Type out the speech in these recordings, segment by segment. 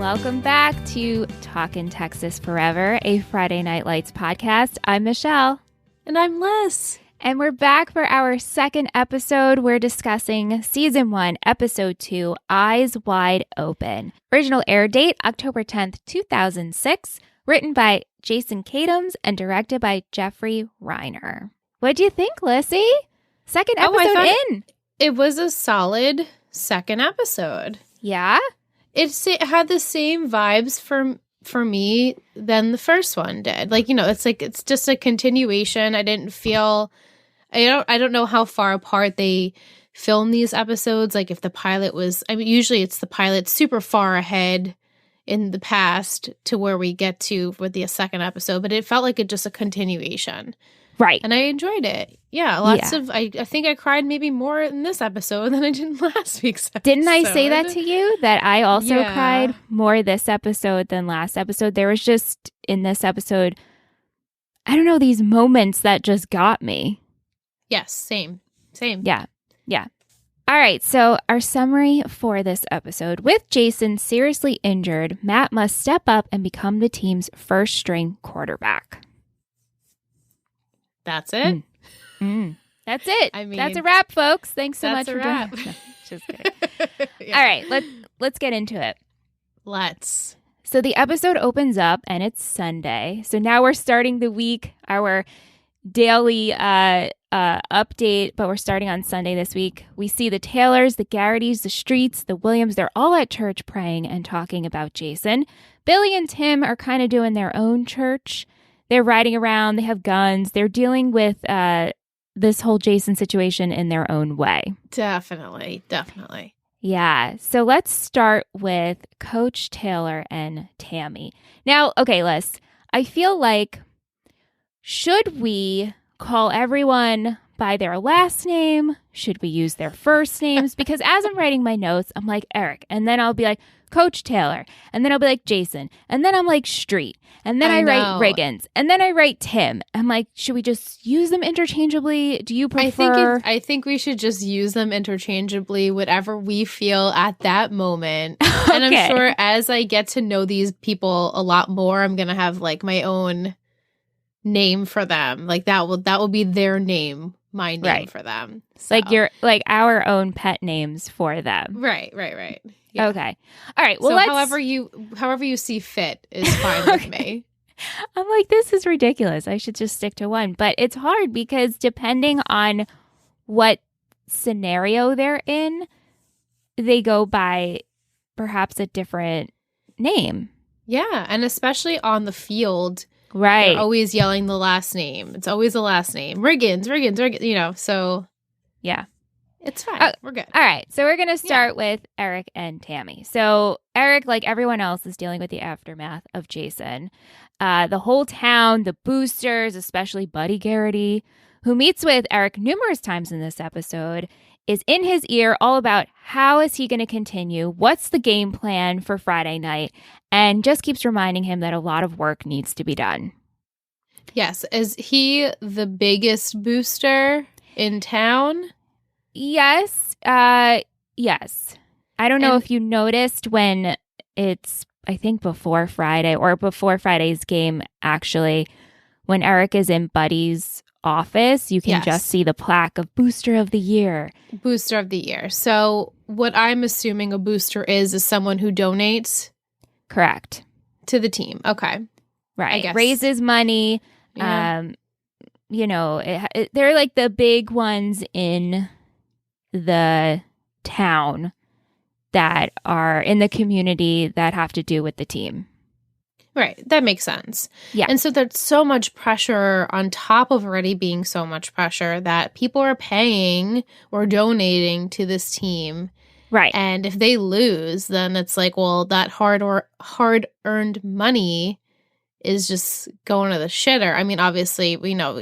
Welcome back to Talkin' Texas Forever, a Friday Night Lights podcast. I'm Michelle. And I'm Liz. And we're back for our second episode. We're discussing Season 1, Episode 2, Eyes Wide Open. Original air date, October 10th, 2006. Written by Jason Katims and directed by Jeffrey Reiner. What do you think, Lissy? Second episode in. It was a solid second episode. Yeah? It had the same vibes for me than the first one did. Like, you know, it's just a continuation. I didn't feel I don't know how far apart they film these episodes. Like if the pilot was, I mean, usually it's the pilot super far ahead in the past to where we get to with the second episode, but it felt like just a continuation. Right. And I enjoyed it. Yeah, I think I cried maybe more in this episode than I did in last week's episode. Didn't I say that to you? That I also cried more this episode than last episode? There was just, in this episode, I don't know, these moments that just got me. Yes, same. Yeah. All right, so our summary for this episode. With Jason seriously injured, Matt must step up and become the team's first-string quarterback. That's it? That's it. I mean, that's a wrap, folks. Thanks so much for wrap. joining. No, just kidding. Yeah. All right, let's get into it. Let's. So the episode opens up, and it's Sunday. So now we're starting the week, our daily update, but we're starting on Sunday this week. We see the Taylors, the Garrity's, the Streets, the Williams. They're all at church praying and talking about Jason. Billy and Tim are kind of doing their own church. They're riding around. They have guns. They're dealing with this whole Jason situation in their own way. Definitely. Yeah. So let's start with Coach Taylor and Tammy. Now, okay, Liz, I feel like, should we call everyone by their last name? Should we use their first names? Because as I'm writing my notes, I'm like Eric, and then I'll be like Coach Taylor, and then I'll be like Jason, and then I'm like Street, and then I write Riggins, and then I write Tim. I'm like, should we just use them interchangeably? Do you prefer? I think we should just use them interchangeably, whatever we feel at that moment. Okay. And I'm sure as I get to know these people a lot more, I'm gonna have like my own name for them. Like that will be their name, my name for them. So. Like our own pet names for them. Right. Yeah. Okay. All right. Well, so however you see fit is fine with me. I'm like, this is ridiculous. I should just stick to one. But it's hard because depending on what scenario they're in, they go by perhaps a different name. Yeah. And especially on the field. Right. They're always yelling the last name. It's always the last name. Riggins, you know, so. Yeah. It's fine. We're good. All right. So we're going to start with Eric and Tammy. So Eric, like everyone else, is dealing with the aftermath of Jason. The whole town, the boosters, especially Buddy Garrity, who meets with Eric numerous times in this episode, is in his ear all about how is he going to continue, what's the game plan for Friday night, and just keeps reminding him that a lot of work needs to be done. Yes. Is he the biggest booster in town? Yes. Yes. I don't know if you noticed when it's, I think before Friday or before Friday's game, actually, when Eric is in Buddy's office, you can just see the plaque of Booster of the Year. Booster of the Year. So what I'm assuming a booster is someone who donates. Correct. To the team. Okay. Right. Raises money. Yeah. You know, they're like the big ones in the town that are in the community that have to do with the team. Right. That makes sense. Yeah. And so there's so much pressure on top of already being so much pressure that people are paying or donating to this team. Right. And if they lose, then it's like, well, that hard-earned money is just going to the shitter. I mean, obviously, we know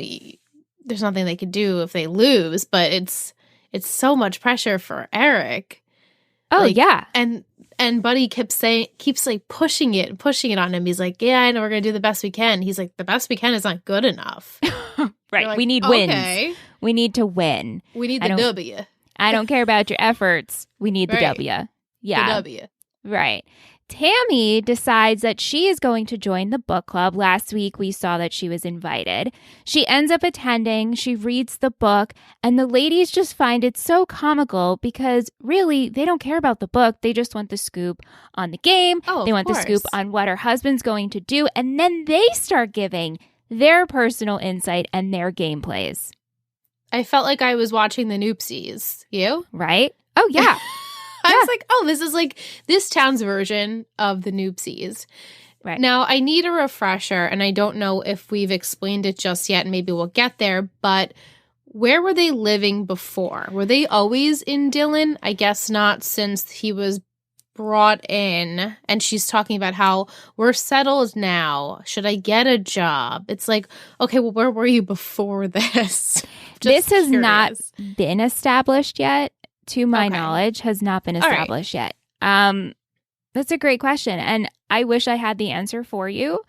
there's nothing they could do if they lose, but it's so much pressure for Eric. Oh, yeah. And Buddy keeps like pushing it on him. He's like, yeah, I know we're going to do the best we can. He's like, the best we can is not good enough. Right. Like, we need wins. We need to win. We need the W. I don't care about your efforts. We need the W. Yeah. The W. Right. Tammy decides that she is going to join the book club. Last week, we saw that she was invited. She ends up attending. She reads the book, and the ladies just find it so comical because really, they don't care about the book. They just want the scoop on the game. Oh, they want the scoop on what her husband's going to do. And then they start giving their personal insight and their gameplays. I felt like I was watching the Noopsies. You? Right? Oh, yeah. I was like, oh, this is like this town's version of the Noopsies. Right. Now, I need a refresher, and I don't know if we've explained it just yet, and maybe we'll get there, but where were they living before? Were they always in Dillon? I guess not, since he was brought in, and she's talking about how we're settled now. Should I get a job? It's like, okay, well, where were you before this? This has not been established yet. To my knowledge, has not been established yet. That's a great question. And I wish I had the answer for you,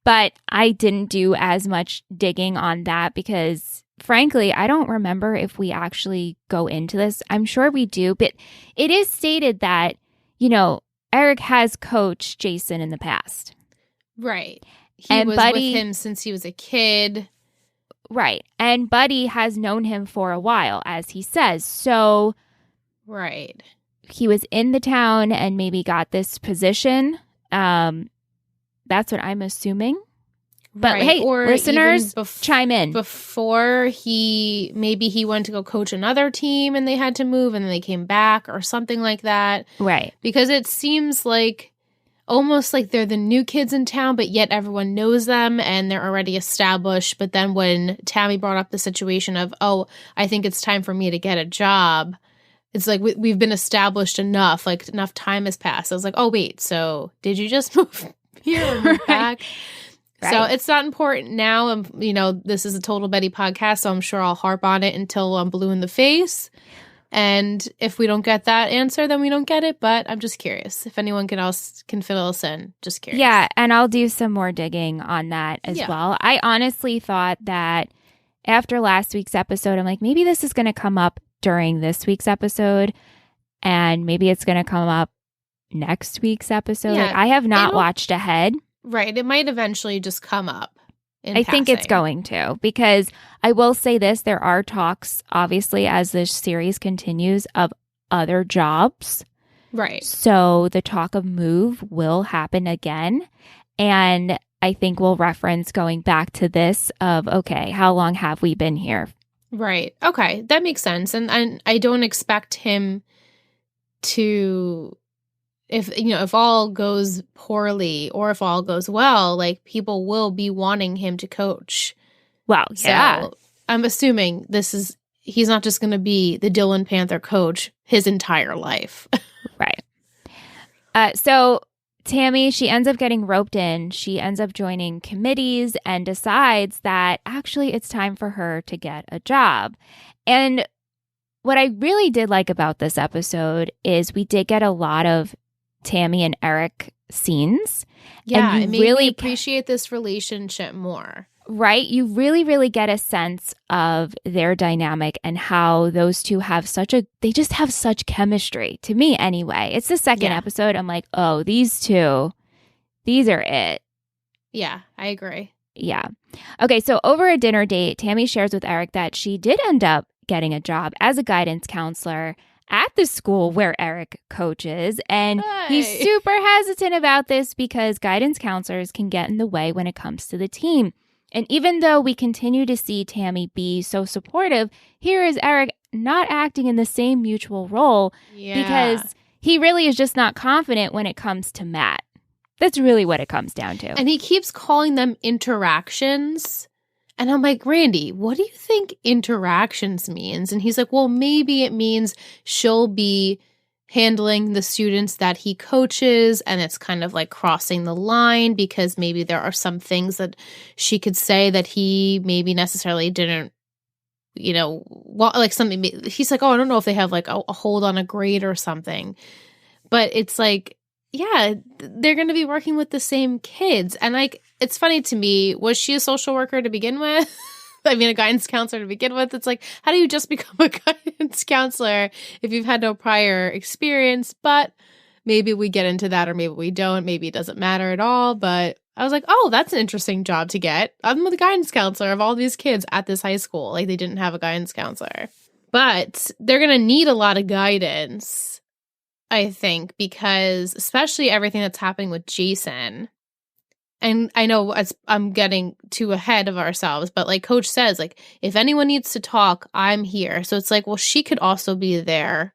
but I didn't do as much digging on that because, frankly, I don't remember if we actually go into this. I'm sure we do, but it is stated that, you know, Eric has coached Jason in the past. Right. He was with him since he was a kid. Right. And Buddy has known him for a while, as he says. So... Right. He was in the town and maybe got this position. That's what I'm assuming. But hey, or listeners, chime in. Before maybe he went to go coach another team and they had to move and then they came back or something like that. Right. Because it seems like almost like they're the new kids in town, but yet everyone knows them and they're already established. But then when Tammy brought up the situation of, oh, I think it's time for me to get a job, it's like we've been established enough, like enough time has passed. I was like, oh, wait, so did you just move here or move back? Right. So it's not important now. You know, this is a Total Betty podcast, so I'm sure I'll harp on it until I'm blue in the face. And if we don't get that answer, then we don't get it. But I'm just curious if anyone can fill us in. Just curious. Yeah, and I'll do some more digging on that as well. I honestly thought that after last week's episode, I'm like, maybe this is going to come up during this week's episode, and maybe it's going to come up next week's episode. Yeah, like, I have not watched ahead. Right. It might eventually just come up. I think it's going to, because I will say this, there are talks, obviously, as this series continues, of other jobs. Right. So the talk of move will happen again. And I think we'll reference going back to this of, okay, how long have we been here? Right. Okay. That makes sense. And I don't expect him to, if all goes poorly or if all goes well, like people will be wanting him to coach. Well, yeah. So I'm assuming he's not just going to be the Dillon Panther coach his entire life. Right. So Tammy, she ends up getting roped in. She ends up joining committees and decides that actually it's time for her to get a job. And what I really did like about this episode is we did get a lot of Tammy and Eric scenes. Yeah, and it made me appreciate this relationship more. Right? You really, really get a sense of their dynamic and how those two have they just have such chemistry, to me anyway. It's the second episode. I'm like, oh, these two, these are it. Yeah, I agree. Yeah. Okay, so over a dinner date, Tammy shares with Eric that she did end up getting a job as a guidance counselor at the school where Eric coaches. And he's super hesitant about this because guidance counselors can get in the way when it comes to the team. And even though we continue to see Tammy be so supportive, here is Eric not acting in the same mutual role because he really is just not confident when it comes to Matt. That's really what it comes down to. And he keeps calling them interactions. And I'm like, Randy, what do you think interactions means? And he's like, well, maybe it means she'll be handling the students that he coaches, and it's kind of like crossing the line because maybe there are some things that she could say that he maybe necessarily didn't, like something. He's like, oh, I don't know if they have like a hold on a grade or something. But it's like, yeah, they're going to be working with the same kids. And like, it's funny to me, was she a social worker to begin with? I mean, a guidance counselor to begin with. It's like, how do you just become a guidance counselor if you've had no prior experience? But maybe we get into that or maybe we don't. Maybe it doesn't matter at all. But I was like, oh, that's an interesting job to get. I'm the guidance counselor of all these kids at this high school. Like, they didn't have a guidance counselor. But they're going to need a lot of guidance, I think, because especially everything that's happening with Jason. And I know I'm getting too ahead of ourselves, but like Coach says, like, if anyone needs to talk, I'm here. So it's like, well, she could also be there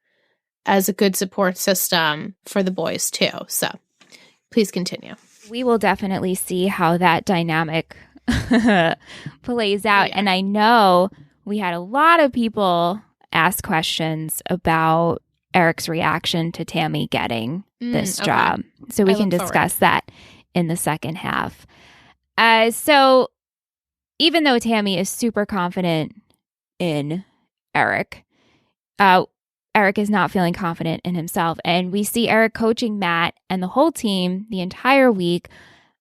as a good support system for the boys too. So please continue. We will definitely see how that dynamic plays out. Yeah. And I know we had a lot of people ask questions about Eric's reaction to Tammy getting this job. So we can discuss that in the second half. So even though Tammy is super confident in Eric, Eric is not feeling confident in himself. And we see Eric coaching Matt and the whole team the entire week.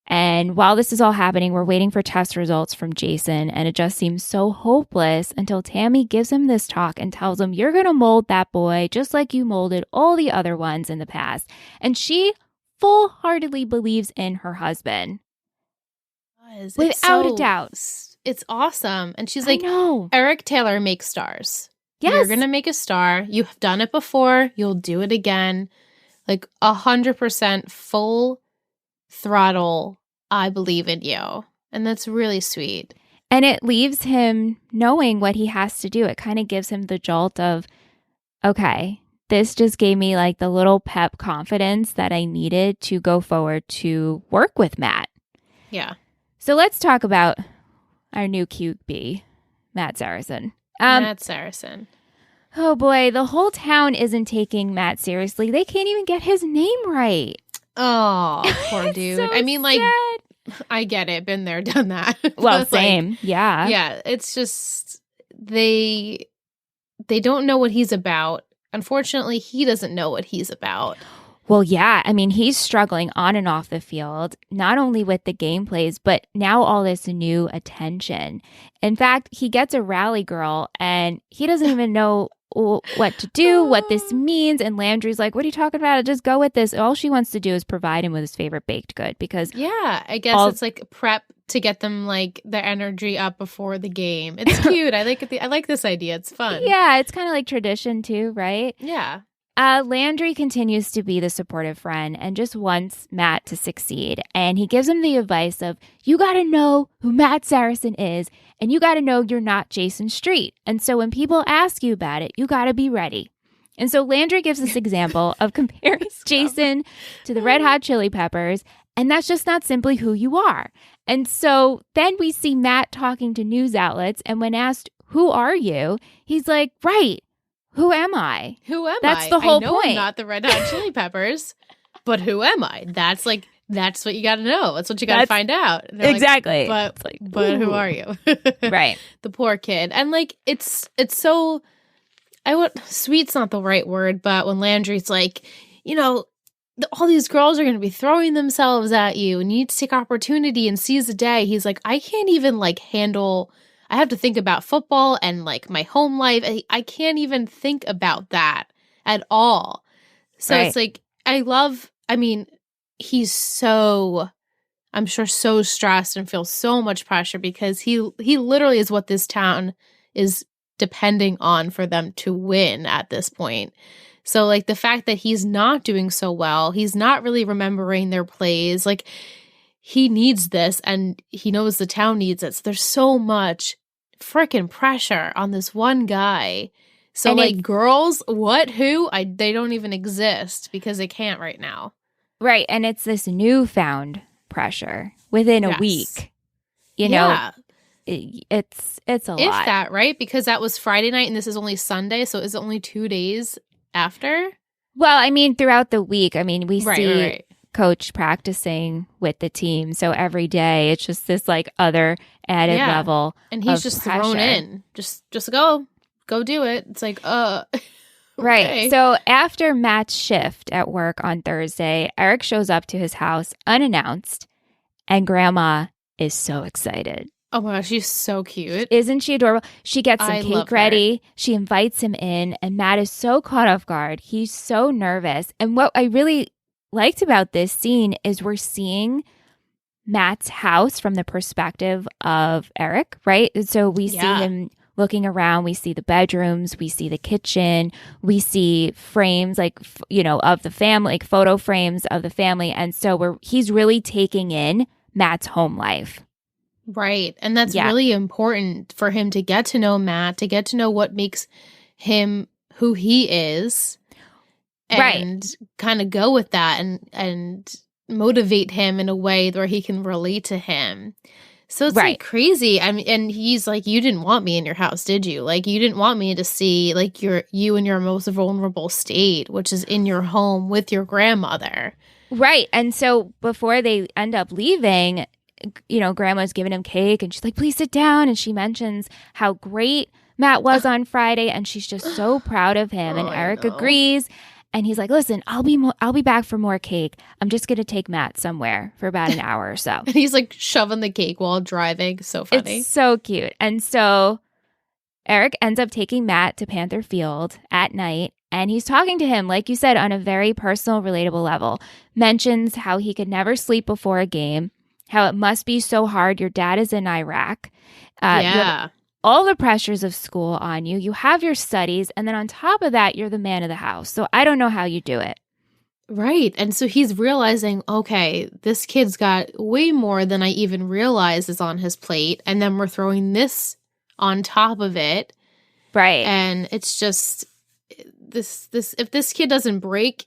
And while this is all happening, we're waiting for test results from Jason. And it just seems so hopeless until Tammy gives him this talk and tells him, you're going to mold that boy just like you molded all the other ones in the past. And she full-heartedly believes in her husband. Without a doubt. It's awesome. And she's I like, know. Eric Taylor makes stars. Yes. You're going to make a star. You've done it before. You'll do it again. Like 100% full throttle. I believe in you. And that's really sweet. And it leaves him knowing what he has to do. It kind of gives him the jolt of, okay, this just gave me like the little pep confidence that I needed to go forward to work with Matt. Yeah. So let's talk about our new QB, Matt Saracen. Matt Saracen. Oh boy, the whole town isn't taking Matt seriously. They can't even get his name right. Oh, poor dude. So I mean, like, sad. I get it. Been there, done that. Well, same. Yeah. Yeah. It's just they don't know what he's about. Unfortunately, he doesn't know what he's about. Well, yeah. I mean, he's struggling on and off the field, not only with the game plays, but now all this new attention. In fact, he gets a rally girl and he doesn't even know what to do, what this means. And Landry's like, what are you talking about? Just go with this. All she wants to do is provide him with his favorite baked good because yeah, I guess it's like prep to get them like their energy up before the game. It's cute. I like it. I like this idea. It's fun. Yeah, it's kind of like tradition too, right? Yeah. Landry continues to be the supportive friend and just wants Matt to succeed. And he gives him the advice of, you got to know who Matt Saracen is, and you got to know you're not Jason Street. And so when people ask you about it, you got to be ready. And so Landry gives this example of comparing Jason to the Red Hot Chili Peppers, and that's just not simply who you are. And so then we see Matt talking to news outlets, and when asked, who are you? He's like, right. Who am I? Who am I? That's the whole I know point. I'm not the Red Hot Chili Peppers, but who am I? That's what you got to know. That's what you got to find out. Exactly. Like, but who are you? Right. The poor kid. And like, it's so, sweet's not the right word, but when Landry's like, you know, all these girls are going to be throwing themselves at you and you need to take opportunity and seize the day. He's like, I can't even like handle, I have to think about football and like my home life. I can't even think about that at all. So It's like, he's so, I'm sure, so stressed and feels so much pressure because he literally is what this town is depending on for them to win at this point. So like the fact that he's not doing so well, he's not really remembering their plays, like he needs this and he knows the town needs it. So there's so much freaking pressure on this one guy. So and like girls, they don't even exist because they can't right now. Right. And it's this newfound pressure within a week. You know, it's a lot. If that, right? Because that was Friday night and this is only Sunday. So is it only 2 days after? Well, I mean, throughout the week, we see right. Coach practicing with the team. So every day it's just this like other added level. And he's just pressure. Thrown in. Just go do it. It's like, okay. Right. So after Matt's shift at work on Thursday, Eric shows up to his house unannounced and Grandma is so excited. Oh my gosh, she's so cute. Isn't she adorable? She gets some cake ready. She invites him in and Matt is so caught off guard. He's so nervous. And what I really liked about this scene is we're seeing Matt's house from the perspective of Eric, right? And so we see him looking around, we see the bedrooms, we see the kitchen, we see frames like, of the family, like photo frames of the family. And so he's really taking in Matt's home life. Right. And that's really important for him to get to know Matt, to get to know what makes him who he is, and kind of go with that and motivate him in a way where he can relate to him. So it's like crazy. I mean, and he's like, you didn't want me in your house, did you? Like, you didn't want me to see like you in your most vulnerable state, which is in your home with your grandmother. Right. And so before they end up leaving, grandma's giving him cake and she's like, please sit down. And she mentions how great Matt was on Friday. And she's just so proud of him. And Eric agrees. And he's like, listen, I'll be back for more cake. I'm just going to take Matt somewhere for about an hour or so. And he's like shoving the cake while driving. So funny. It's so cute. And so Eric ends up taking Matt to Panther Field at night. And he's talking to him, like you said, on a very personal, relatable level. Mentions how he could never sleep before a game, how it must be so hard. Your dad is in Iraq. All the pressures of school on you. You have your studies. And then on top of that, you're the man of the house. So I don't know how you do it. Right. And so he's realizing, okay, this kid's got way more than I even realized is on his plate. And then we're throwing this on top of it. Right. And it's just this if this kid doesn't break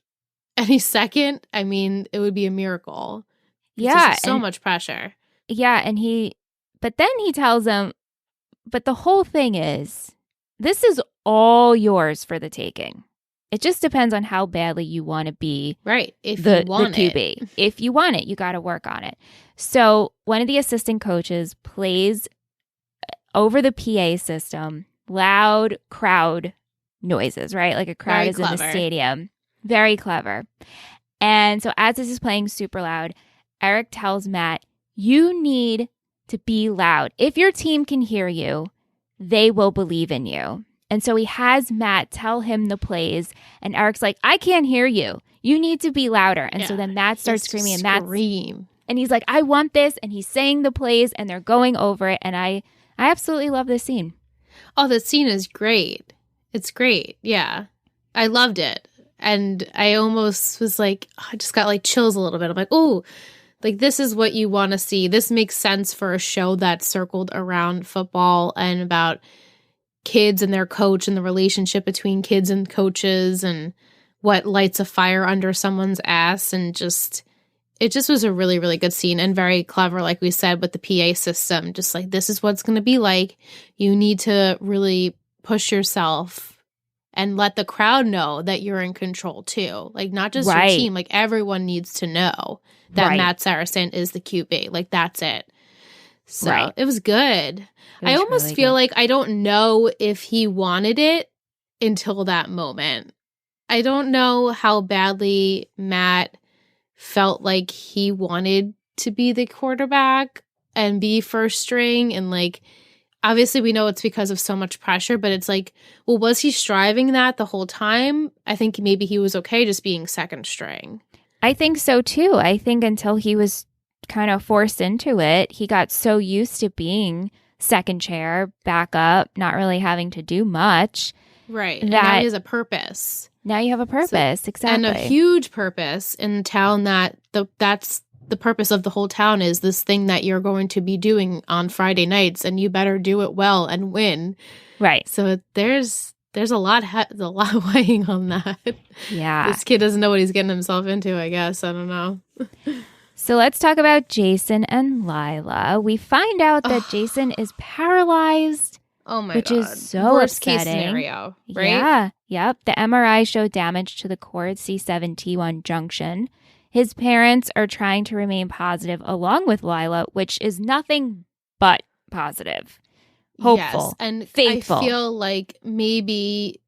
any second, I mean, it would be a miracle. Yeah. So much pressure. Yeah. But then he tells him, but the whole thing is, this is all yours for the taking. It just depends on how badly you want to be if you want the QB. If you want it, you got to work on it. So one of the assistant coaches plays over the PA system, loud crowd noises, right? Like a crowd Very is clever. in the stadium. Very clever. And so as this is playing super loud, Eric tells Matt, you need to be loud. If your team can hear you, they will believe in you. And so he has Matt tell him the plays, and Eric's like, I can't hear you. You need to be louder. And so then Matt starts screaming, and he's like, I want this. And he's saying the plays, and they're going over it. And I absolutely love this scene. Oh, the scene is great. It's great. Yeah. I loved it. And I almost was like, I just got like chills a little bit. I'm like, oh, like, this is what you want to see. This makes sense for a show that's circled around football and about kids and their coach and the relationship between kids and coaches and what lights a fire under someone's ass. And it just was a really, really good scene and very clever, like we said, with the PA system. Just like, this is what it's going to be like. You need to really push yourself and let the crowd know that you're in control too. Like, not just your team. Like, everyone needs to know that Matt Saracen is the QB. Like, that's it. So it was good. I almost really feel like I don't know if he wanted it until that moment. I don't know how badly Matt felt like he wanted to be the quarterback and be first string. And like, obviously we know it's because of so much pressure, but it's like, well, was he striving that the whole time? I think maybe he was okay just being second string. I think so too. I think until he was kind of forced into it, he got so used to being second chair, backup, not really having to do much. Right. And now he has a purpose. Now you have a purpose, exactly. And a huge purpose in a town that's the purpose of the whole town is this thing that you're going to be doing on Friday nights, and you better do it well and win. Right. So there's a lot weighing on that. Yeah. This kid doesn't know what he's getting himself into, I guess. I don't know. So let's talk about Jason and Lila. We find out that Jason is paralyzed. Oh my which God. Is so Worst upsetting. Case scenario, right? Yeah. Yep. The MRI showed damage to the cord C7T1 junction. His parents are trying to remain positive along with Lila, which is nothing but positive. Hopeful. Yes, and faithful. I feel like maybe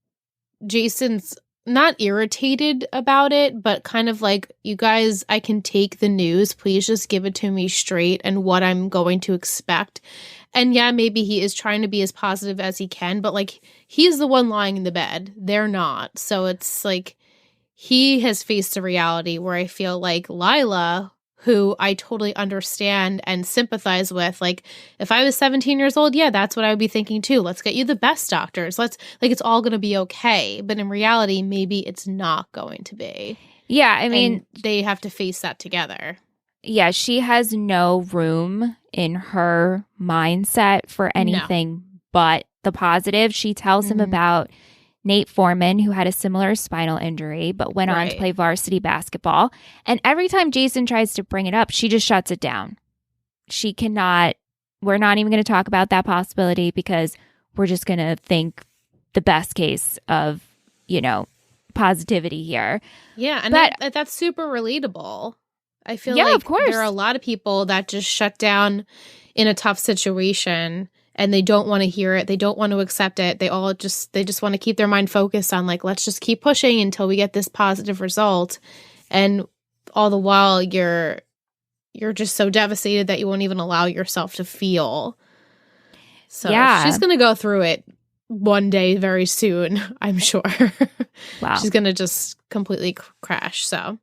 Jason's not irritated about it, but kind of like, you guys, I can take the news. Please just give it to me straight and what I'm going to expect. And yeah, maybe he is trying to be as positive as he can, but like, he's the one lying in the bed. They're not. So it's like, he has faced a reality where I feel like Lila, who I totally understand and sympathize with, like, if I was 17 years old, yeah, that's what I would be thinking too. Let's get you the best doctors. It's all going to be okay. But in reality, maybe it's not going to be. Yeah, I mean, and they have to face that together. Yeah, she has no room in her mindset for anything but the positive. She tells him about Nate Foreman, who had a similar spinal injury, but went on to play varsity basketball. And every time Jason tries to bring it up, she just shuts it down. She cannot, we're not even going to talk about that possibility because we're just going to think the best case of, positivity here. Yeah, and that's super relatable. I feel like of course. There are a lot of people that just shut down in a tough situation and they don't want to hear it. They don't want to accept it. They just want to keep their mind focused on like, let's just keep pushing until we get this positive result. And all the while you're just so devastated that you won't even allow yourself to feel. So she's going to go through it one day very soon, I'm sure. Wow. She's going to just completely crash. So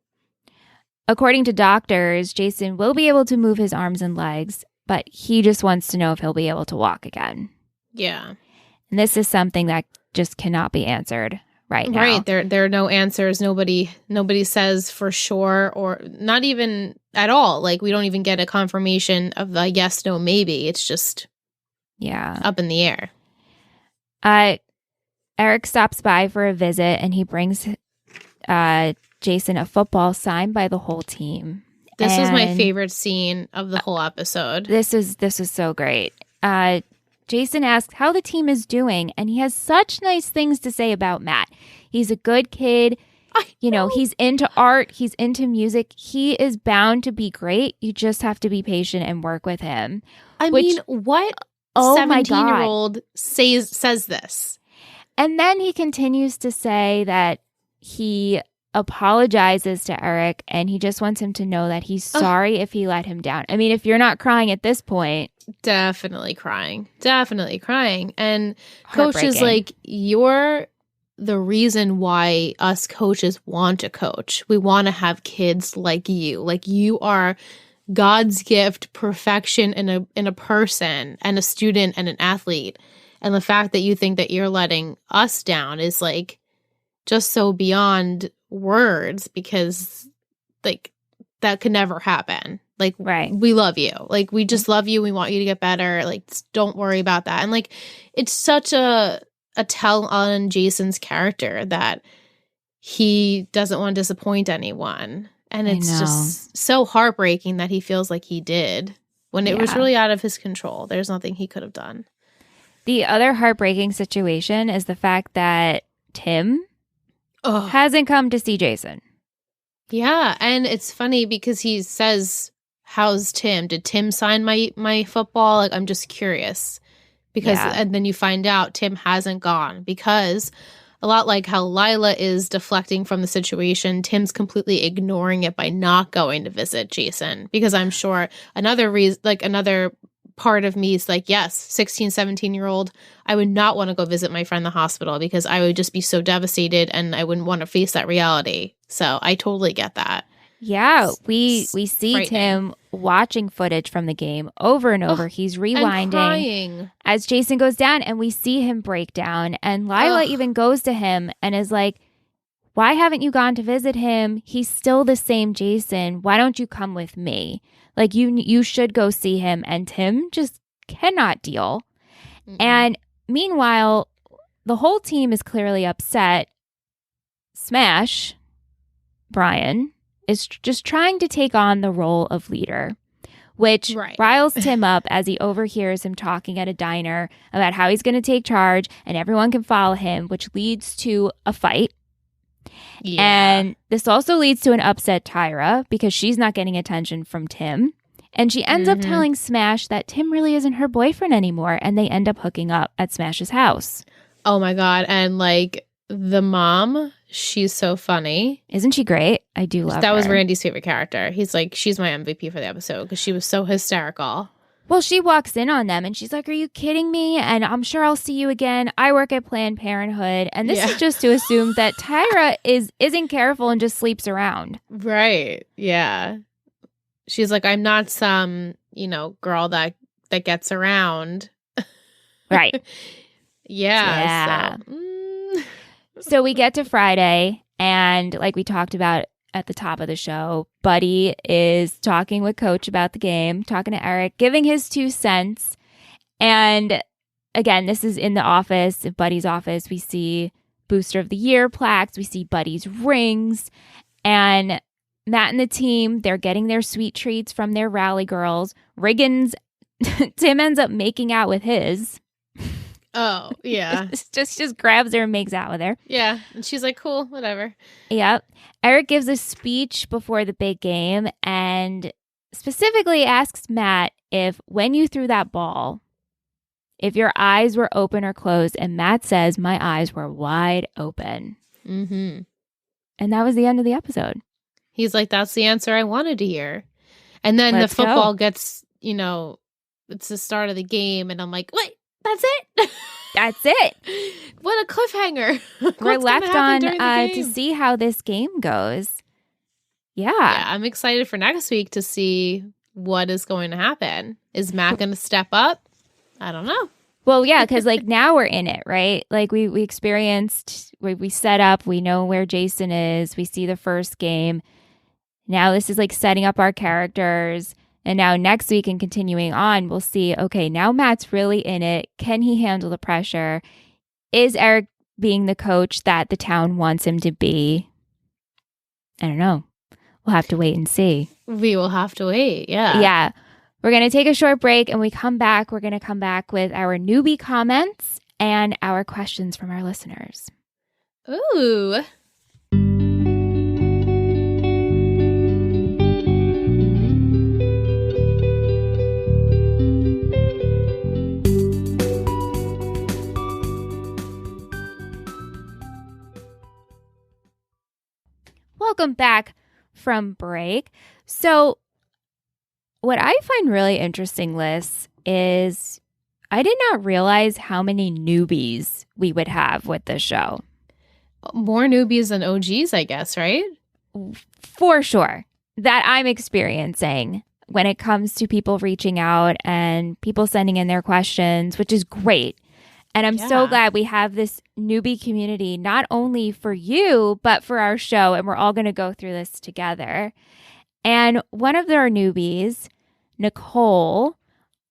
according to doctors, Jason will be able to move his arms and legs, but he just wants to know if he'll be able to walk again. Yeah. And this is something that just cannot be answered right now. Right. There are no answers. Nobody says for sure or not even at all. Like we don't even get a confirmation of the yes, no, maybe. It's just up in the air. Eric stops by for a visit and he brings Jason a football signed by the whole team. This was my favorite scene of the whole episode. This is so great. Jason asks how the team is doing, and he has such nice things to say about Matt. He's a good kid. He's into art. He's into music. He is bound to be great. You just have to be patient and work with him. I mean, what 17-year-old says this? And then he continues to say that he apologizes to Eric and he just wants him to know that he's sorry if he let him down. I mean, if you're not crying at this point. Definitely crying. And Coach is like, you're the reason why us coaches want to coach. We want to have kids like you. Like you are God's gift, perfection in a person and a student and an athlete. And the fact that you think that you're letting us down is like just so beyond words because like that could never happen. Like we love you. Like we just love you. We want you to get better. Like don't worry about that. And like it's such a tell on Jason's character that he doesn't want to disappoint anyone. And it's just so heartbreaking that he feels like he did when it was really out of his control. There's nothing he could have done. The other heartbreaking situation is the fact that Tim hasn't come to see Jason. Yeah, and it's funny because he says, how's Tim? Did Tim sign my football? Like, I'm just curious. And then you find out Tim hasn't gone because a lot like how Lila is deflecting from the situation, Tim's completely ignoring it by not going to visit Jason. Because I'm sure another part of me is like, yes, 16, 17-year-old, I would not want to go visit my friend in the hospital because I would just be so devastated and I wouldn't want to face that reality. So I totally get that. Yeah, we see Tim watching footage from the game over and over. He's rewinding as Jason goes down and we see him break down. And Lila even goes to him and is like, why haven't you gone to visit him? He's still the same Jason. Why don't you come with me? Like, you should go see him. And Tim just cannot deal. Mm-mm. And meanwhile, the whole team is clearly upset. Smash, Brian, is just trying to take on the role of leader, which riles Tim up as he overhears him talking at a diner about how he's going to take charge and everyone can follow him, which leads to a fight. Yeah. And this also leads to an upset Tyra because she's not getting attention from Tim. And she ends up telling Smash that Tim really isn't her boyfriend anymore. And they end up hooking up at Smash's house. Oh, my God. And like the mom, she's so funny. Isn't she great? I do love her. That was Randy's favorite character. He's like, she's my MVP for the episode because she was so hysterical. Well, she walks in on them and she's like, "Are you kidding me? And I'm sure I'll see you again. I work at Planned Parenthood." And this is just to assume that Tyra isn't careful and just sleeps around. Right. Yeah. She's like, "I'm not some, girl that gets around." Right. Yeah. So we get to Friday, and like we talked about at the top of the show, Buddy is talking with Coach about the game, talking to Eric, giving his 2 cents. And again, this is in the office, Buddy's office. We see Booster of the Year plaques. We see Buddy's rings. And Matt and the team, they're getting their sweet treats from their rally girls. Riggins, Tim ends up making out with his. Oh, yeah. just grabs her and makes out with her. Yeah. And she's like, cool, whatever. Yep. Eric gives a speech before the big game and specifically asks Matt if when you threw that ball, if your eyes were open or closed. And Matt says, "My eyes were wide open." Mm-hmm. And that was the end of the episode. He's like, "That's the answer I wanted to hear." And then the football gets, it's the start of the game. And I'm like, wait. That's it. That's it. What a cliffhanger. We're left on to see how this game goes. Yeah. I'm excited for next week to see what is going to happen. Is Matt going to step up? I don't know. Well, yeah, because like now we're in it, right? Like we experienced, we set up, we know where Jason is, we see the first game. Now this is like setting up our characters. And now next week and continuing on, we'll see, okay, now Matt's really in it. Can he handle the pressure? Is Eric being the coach that the town wants him to be? I don't know. We'll have to wait and see. We will have to wait, yeah. Yeah. We're going to take a short break, and we come back. We're going to come back with our newbie comments and our questions from our listeners. Ooh. Welcome back from break. So what I find really interesting, Liz, is I did not realize how many newbies we would have with this show. More newbies than OGs, I guess, right? For sure. That I'm experiencing when it comes to people reaching out and people sending in their questions, which is great. And I'm so glad we have this newbie community, not only for you, but for our show. And we're all going to go through this together. And one of their newbies, Nicole,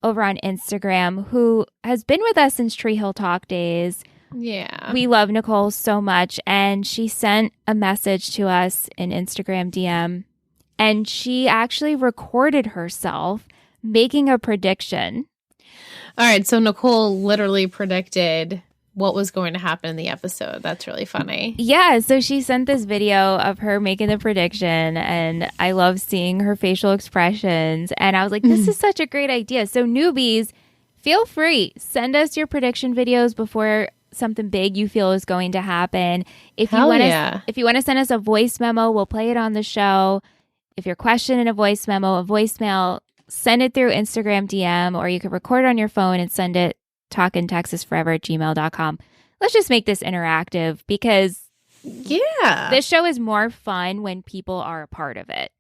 over on Instagram, who has been with us since Tree Hill Talk days. Yeah. We love Nicole so much. And she sent a message to us in Instagram DM. And she actually recorded herself making a prediction. All right, so Nicole literally predicted what was going to happen in the episode. That's really funny. Yeah, so she sent this video of her making the prediction, and I love seeing her facial expressions. And I was like, this is such a great idea. So newbies, feel free. Send us your prediction videos before something big you feel is going to happen. If you want to send us a voice memo, we'll play it on the show. If your question in a voice mail, send it through Instagram DM, or you can record it on your phone and send it talkintexasforever@gmail.com. Let's just make this interactive because this show is more fun when people are a part of it.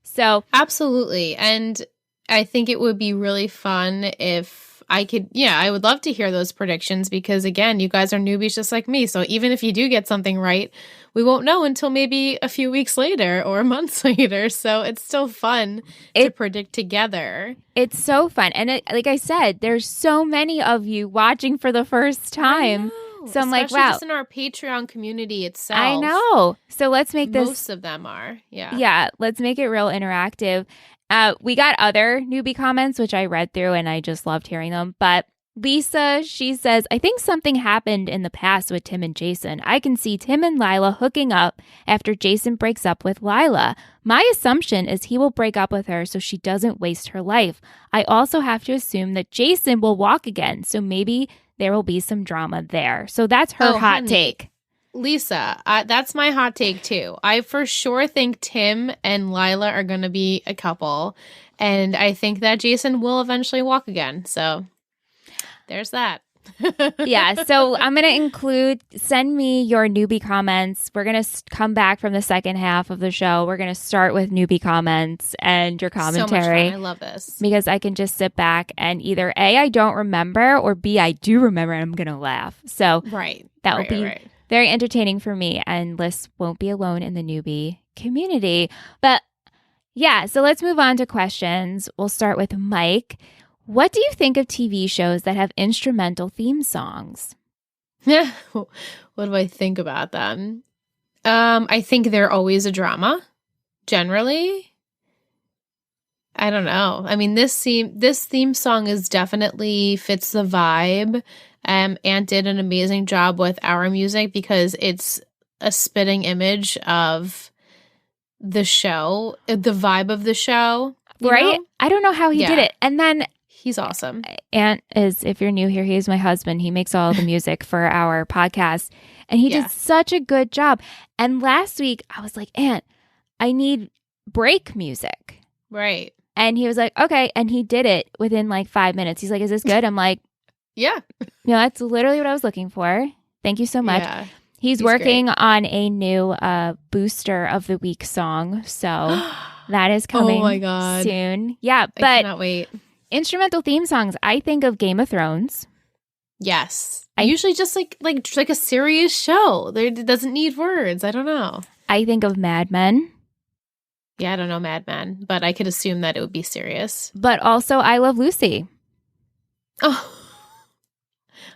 So absolutely. And I think it would be really fun if I could, I would love to hear those predictions because, again, you guys are newbies just like me. So even if you do get something right, we won't know until maybe a few weeks later or months later. So it's still fun to predict together. It's so fun. And like I said, there's so many of you watching for the first time. So I'm like, wow. Just in our Patreon community itself. I know. So let's make this. Most of them are. Yeah. Yeah. Let's make it real interactive. We got other newbie comments, which I read through and I just loved hearing them. But Lisa, she says, I think something happened in the past with Tim and Jason. I can see Tim and Lila hooking up after Jason breaks up with Lila. My assumption is he will break up with her so she doesn't waste her life. I also have to assume that Jason will walk again. So maybe there will be some drama there. So that's her hot take. Lisa, that's my hot take too. I for sure think Tim and Lila are going to be a couple. And I think that Jason will eventually walk again. So there's that. Yeah, so I'm going to send me your newbie comments. We're going to come back from the second half of the show. We're going to start with newbie comments and your commentary. So much fun. I love this. Because I can just sit back and either A, I don't remember, or B, I do remember and I'm going to laugh. So that will be very entertaining for me, and Liz won't be alone in the newbie community. But yeah, so let's move on to questions. We'll start with Mike. What do you think of TV shows that have instrumental theme songs? Yeah. What do I think about them? I think they're always a drama, generally. I don't know. I mean, this theme song is definitely fits the vibe. Ant did an amazing job with our music because it's a spitting image of the show, the vibe of the show. Right? Know? I don't know how he did it. And then he's awesome. Ant is, if you're new here, he is my husband. He makes all the music for our podcast. And he did such a good job. And last week, I was like, Ant, I need break music. Right. And he was like, okay. And he did it within like 5 minutes. He's like, is this good? I'm like, yeah. That's literally what I was looking for. Thank you so much. Yeah, he's working on a new Booster of the Week song. So that is coming soon. Yeah. But I cannot wait. Instrumental theme songs, I think of Game of Thrones. Yes. I usually just like a serious show. It doesn't need words. I don't know. I think of Mad Men. Yeah, I don't know Mad Men, but I could assume that it would be serious. But also I Love Lucy. Oh.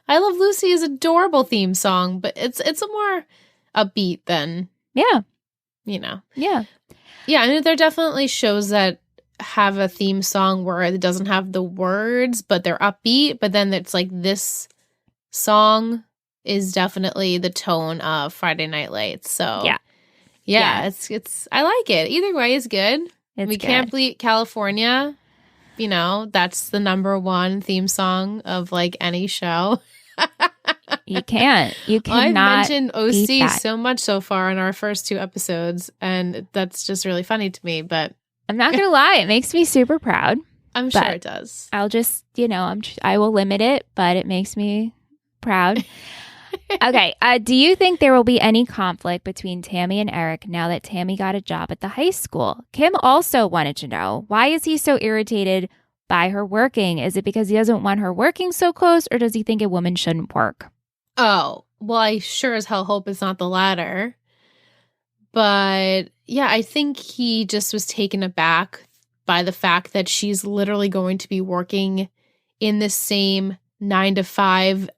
I Love Lucy is adorable theme song, but it's a more upbeat than Yeah. Yeah. Yeah, I mean there are definitely shows that have a theme song where it doesn't have the words, but they're upbeat, but then it's like this song is definitely the tone of Friday Night Lights. So yeah. It's I like it. Either way is good. We can't beat California. That's the number one theme song of like any show. You can't. You cannot. I've mentioned OC so much so far in our first 2 episodes, and that's just really funny to me, but I'm not going to lie. It makes me super proud. I'm sure it does. I'll just, I will limit it, but it makes me proud. Okay. Do you think there will be any conflict between Tammy and Eric now that Tammy got a job at the high school? Kim also wanted to know, why is he so irritated by her working? Is it because he doesn't want her working so close, or does he think a woman shouldn't work? Oh, well, I sure as hell hope it's not the latter. But yeah, I think he just was taken aback by the fact that she's literally going to be working in the same 9 to 5,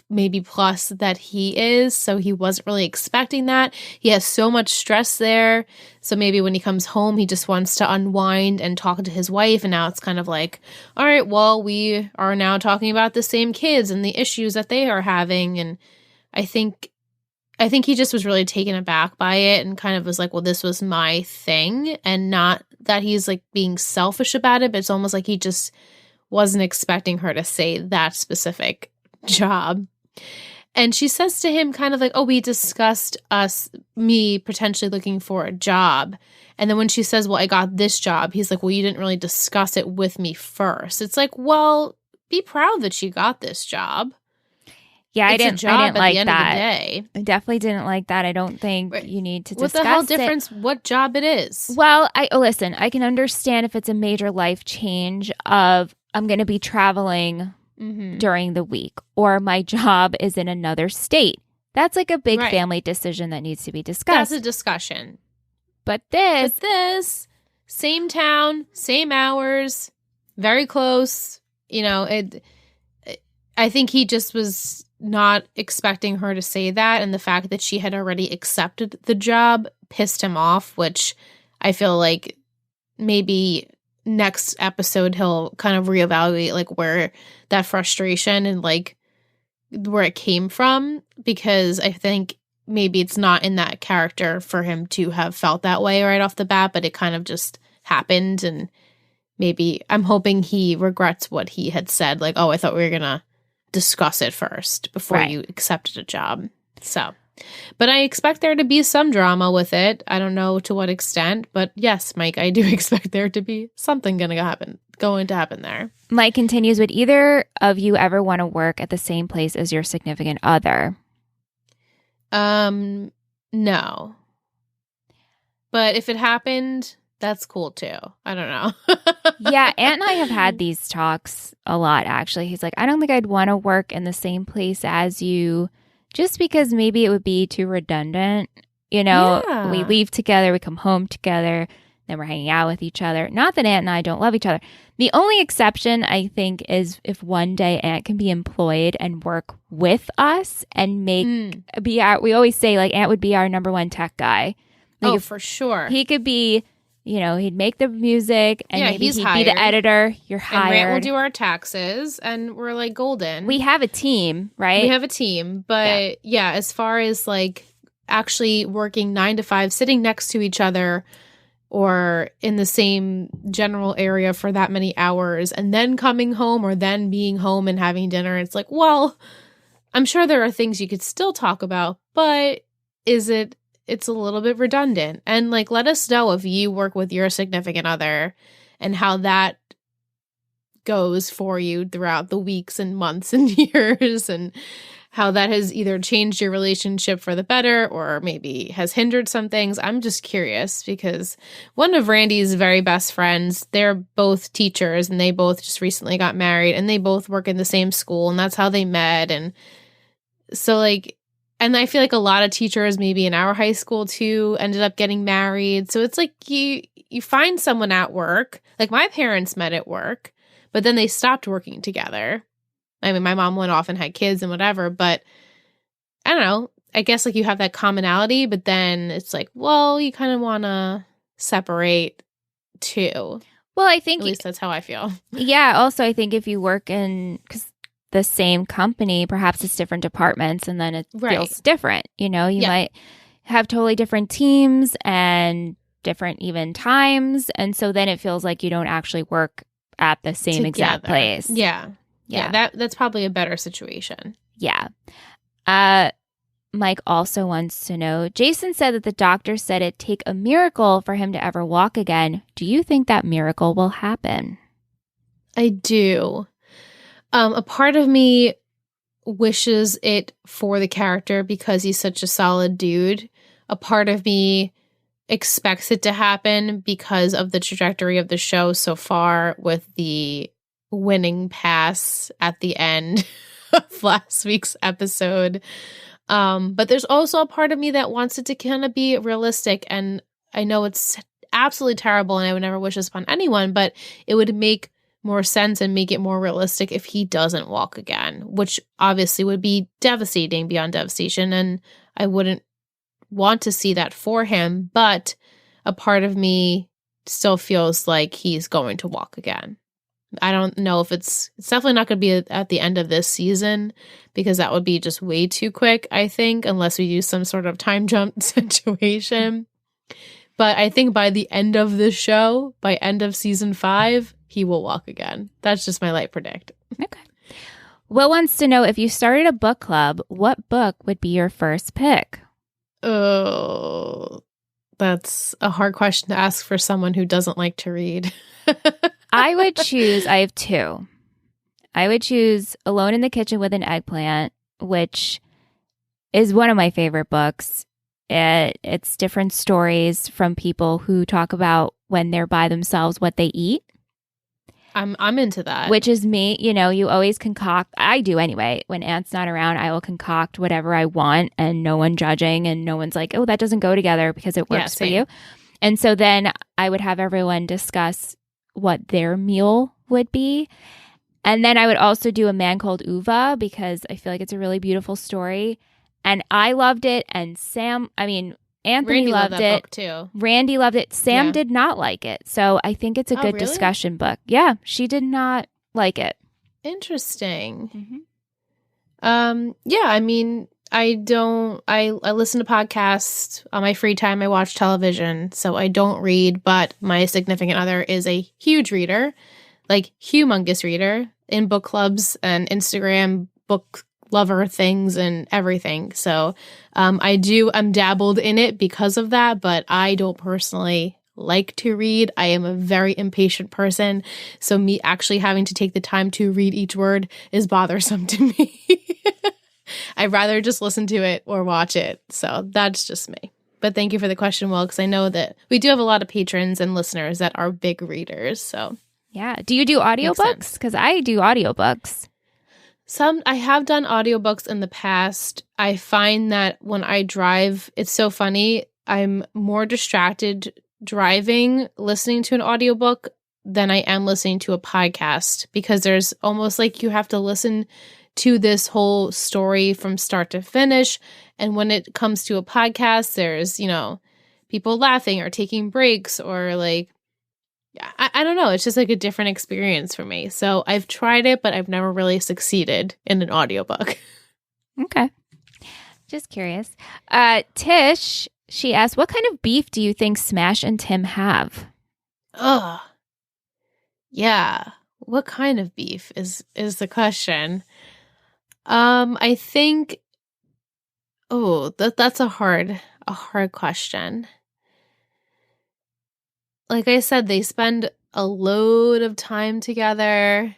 maybe plus, that he is. So he wasn't really expecting that. He has so much stress there. So maybe when he comes home, he just wants to unwind and talk to his wife. And now it's kind of like, all right, well, we are now talking about the same kids and the issues that they are having. And I think he just was really taken aback by it and kind of was like, well, this was my thing. And not that he's like being selfish about it, but it's almost like he just wasn't expecting her to say that specific job. And she says to him kind of like, oh, we discussed me potentially looking for a job. And then when she says, well, I got this job, he's like, well, you didn't really discuss it with me first. It's like, well, be proud that you got this job. Yeah, I didn't like that. I definitely didn't like that. I don't think you need to discuss it. What the hell difference what job it is? Well, listen, I can understand if it's a major life change of I'm going to be traveling during the week, or my job is in another state. That's like a big family decision that needs to be discussed. That's a discussion. But this, same town, same hours, very close. I think he just was not expecting her to say that, and the fact that she had already accepted the job pissed him off, which I feel like maybe next episode he'll kind of reevaluate like where that frustration and like where it came from, because I think maybe it's not in that character for him to have felt that way right off the bat, but it kind of just happened. And maybe I'm hoping he regrets what he had said, like, oh, I thought we were gonna discuss it first before you accepted a job. So But I expect there to be some drama with it. I don't know to what extent, but yes, Mike, I do expect there to be something going to happen there. Mike continues, would either of you ever want to work at the same place as your significant other? No. But if it happened, that's cool too. I don't know. Yeah, Ant and I have had these talks a lot, actually. He's like, I don't think I'd want to work in the same place as you just because maybe it would be too redundant. You know, Yeah. we leave together, we come home together, then we're hanging out with each other. Not that Ant and I don't love each other. The only exception, I think, is if one day Ant can be employed and work with us and we always say, like, Ant would be our number one tech guy. Like, for sure. He could be, you know, he'd make the music and maybe he'd be the editor. You're hired. And Rant will do our taxes and we're like golden. We have a team, right? We have a team. But yeah, as far as like actually working 9 to 5, sitting next to each other or in the same general area for that many hours and then coming home or then being home and having dinner, it's like, well, I'm sure there are things you could still talk about, but it's a little bit redundant. And like, let us know if you work with your significant other and how that goes for you throughout the weeks and months and years, and how that has either changed your relationship for the better or maybe has hindered some things. I'm just curious because one of Randy's very best friends, they're both teachers and they both just recently got married and they both work in the same school and that's how they met. And so like, and I feel like a lot of teachers, maybe in our high school too, ended up getting married. So it's like you find someone at work. Like my parents met at work, but then they stopped working together. I mean, my mom went off and had kids and whatever, but I don't know. I guess like you have that commonality, but then it's like, well, you kind of want to separate too. Well, I think at least that's how I feel. Yeah. Also, I think if you work in the same company, perhaps it's different departments and then it feels different. You know, you might have totally different teams and different even times. And so then it feels like you don't actually work at the same exact place. Yeah. That's probably a better situation. Yeah. Mike also wants to know, Jason said that the doctor said it'd take a miracle for him to ever walk again. Do you think that miracle will happen? I do. A part of me wishes it for the character because he's such a solid dude. A part of me expects it to happen because of the trajectory of the show so far with the winning pass at the end of last week's episode. But there's also a part of me that wants it to kind of be realistic. And I know it's absolutely terrible and I would never wish this upon anyone, but it would make more sense and make it more realistic if he doesn't walk again, which obviously would be devastating beyond devastation. And I wouldn't want to see that for him, but a part of me still feels like he's going to walk again. I don't know if it's definitely not going to be at the end of this season because that would be just way too quick, I think, unless we do some sort of time jump situation. But I think by the end of this show, by end of season 5, he will walk again. That's just my light predict. Okay. Will wants to know, if you started a book club, what book would be your first pick? Oh, that's a hard question to ask for someone who doesn't like to read. I have 2. I would choose Alone in the Kitchen with an Eggplant, which is one of my favorite books. It's different stories from people who talk about when they're by themselves, what they eat. I'm into that. Which is me. You know, you always concoct. I do anyway. When Ant's not around, I will concoct whatever I want and no one judging and no one's like, oh, that doesn't go together because it works for you. And so then I would have everyone discuss what their meal would be. And then I would also do A Man Called Uva because I feel like it's a really beautiful story. And I loved it. And Anthony Randy loved that it. book too. Randy loved it. Sam did not like it. So I think it's a good discussion book. Yeah, she did not like it. Interesting. Mm-hmm. Yeah, I mean, I listen to podcasts on my free time. I watch television, so I don't read, but my significant other is a huge reader, like humongous reader in book clubs and Instagram book lover things and everything. So I'm dabbled in it because of that, but I don't personally like to read. I am a very impatient person. So me actually having to take the time to read each word is bothersome to me. I'd rather just listen to it or watch it. So that's just me. But thank you for the question, Will, because I know that we do have a lot of patrons and listeners that are big readers. So Yeah. Do you do audiobooks? Because I do audiobooks. I have done audiobooks in the past. I find that when I drive, it's so funny. I'm more distracted driving, listening to an audiobook than I am listening to a podcast, because there's almost like you have to listen to this whole story from start to finish. And when it comes to a podcast, there's, people laughing or taking breaks or like, I don't know. It's just like a different experience for me. So I've tried it, but I've never really succeeded in an audiobook. Okay. Just curious. Tish, she asked, what kind of beef do you think Smash and Tim have? Ugh. Yeah. What kind of beef is the question? I think, that's a hard question. Like I said, they spend a load of time together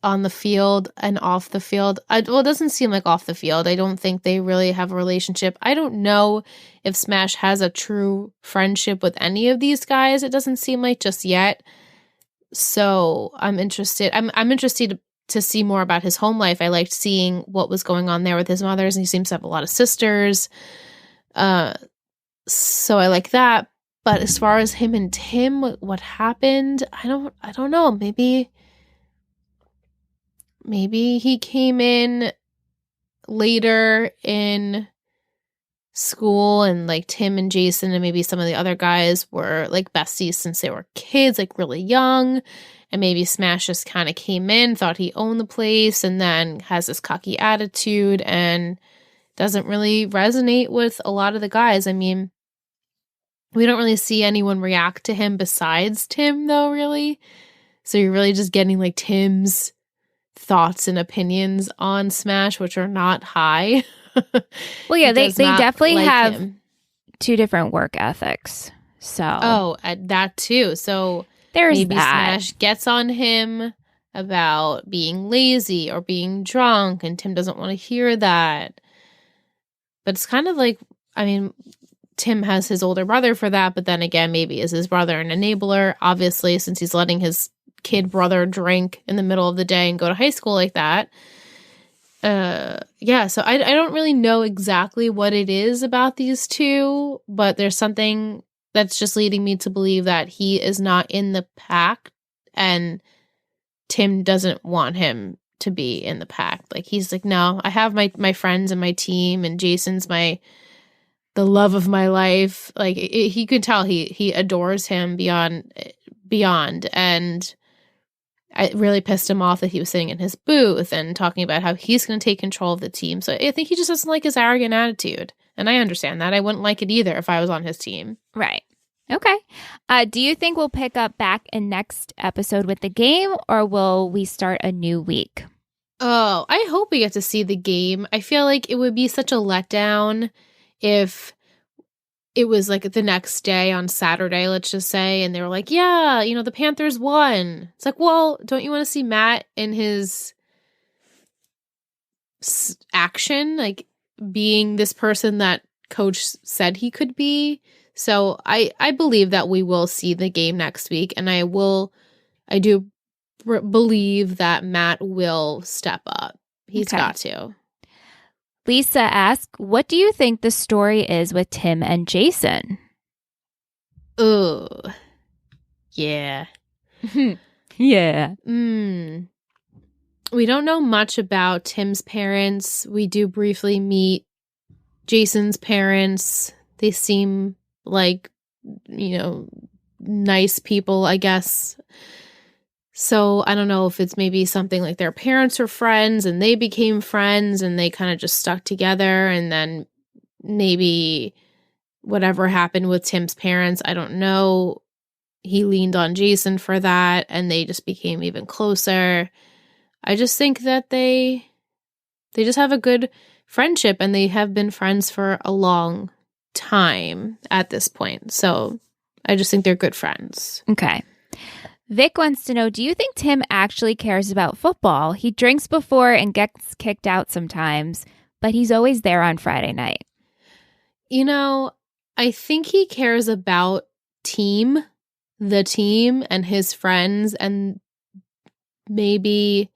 on the field and off the field. It doesn't seem like off the field. I don't think they really have a relationship. I don't know if Smash has a true friendship with any of these guys. It doesn't seem like just yet. So I'm interested. I'm interested to see more about his home life. I liked seeing what was going on there with his mothers, and he seems to have a lot of sisters. So I like that. But as far as him and Tim, what happened, I don't know. Maybe he came in later in school, and like Tim and Jason and maybe some of the other guys were like besties since they were kids, like really young. And maybe Smash just kind of came in, thought he owned the place, and then has this cocky attitude and doesn't really resonate with a lot of the guys. I mean, we don't really see anyone react to him besides Tim, though, really. So you're really just getting like Tim's thoughts and opinions on Smash, which are not high. Well, yeah, they definitely like have him. Two different work ethics. So That too. So there's maybe that. Smash gets on him about being lazy or being drunk, and Tim doesn't want to hear that. But it's kind of like, I mean, Tim has his older brother for that, but then again, maybe is his brother an enabler? Obviously, since he's letting his kid brother drink in the middle of the day and go to high school like that. So I don't really know exactly what it is about these two, but there's something that's just leading me to believe that he is not in the pack, and Tim doesn't want him to be in the pack. Like, he's like, no, I have my friends and my team, and Jason's the love of my life. Like, he could tell he adores him beyond. And it really pissed him off that he was sitting in his booth and talking about how he's going to take control of the team. So I think he just doesn't like his arrogant attitude. And I understand that. I wouldn't like it either if I was on his team. Right. Okay. Do you think we'll pick up back in next episode with the game, or will we start a new week? Oh, I hope we get to see the game. I feel like it would be such a letdown if it was like the next day on Saturday, let's just say, and they were like, yeah, the Panthers won. It's like, well, don't you want to see Matt in his action, like being this person that coach said he could be? So I believe that we will see the game next week, and I do believe that Matt will step up. He's got to. Lisa asks, what do you think the story is with Tim and Jason? Oh, yeah. Yeah. We don't know much about Tim's parents. We do briefly meet Jason's parents. They seem like, nice people, I guess. So I don't know if it's maybe something like their parents are friends and they became friends and they kind of just stuck together, and then maybe whatever happened with Tim's parents, I don't know, he leaned on Jason for that and they just became even closer. I just think that they just have a good friendship, and they have been friends for a long time at this point. So I just think they're good friends. Okay. Vic wants to know, do you think Tim actually cares about football? He drinks before and gets kicked out sometimes, but he's always there on Friday night. You know, I think he cares about the team and his friends, and maybe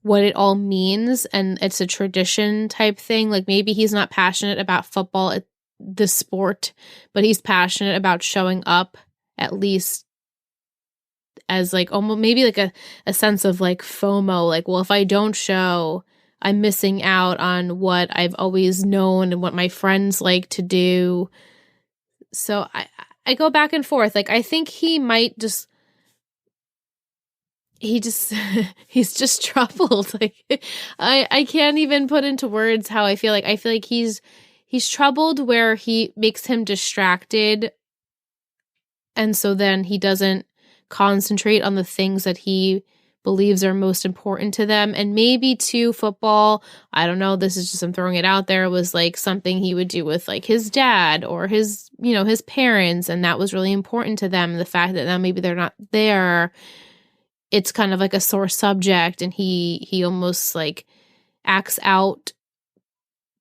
what it all means, and it's a tradition type thing. Like, maybe he's not passionate about football, the sport, but he's passionate about showing up, at least as like almost maybe like a sense of like FOMO, like, well, if I don't show, I'm missing out on what I've always known and what my friends like to do. So I go back and forth. Like, I think he might just, he's just troubled. Like, I can't even put into words how I feel. Like, I feel like he's troubled where he makes him distracted. And so then he doesn't concentrate on the things that he believes are most important to them. And maybe too, football, I don't know, this is just, I'm throwing it out there, was like something he would do with like his dad or his, his parents. And that was really important to them. The fact that now maybe they're not there, it's kind of like a sore subject, and he almost like acts out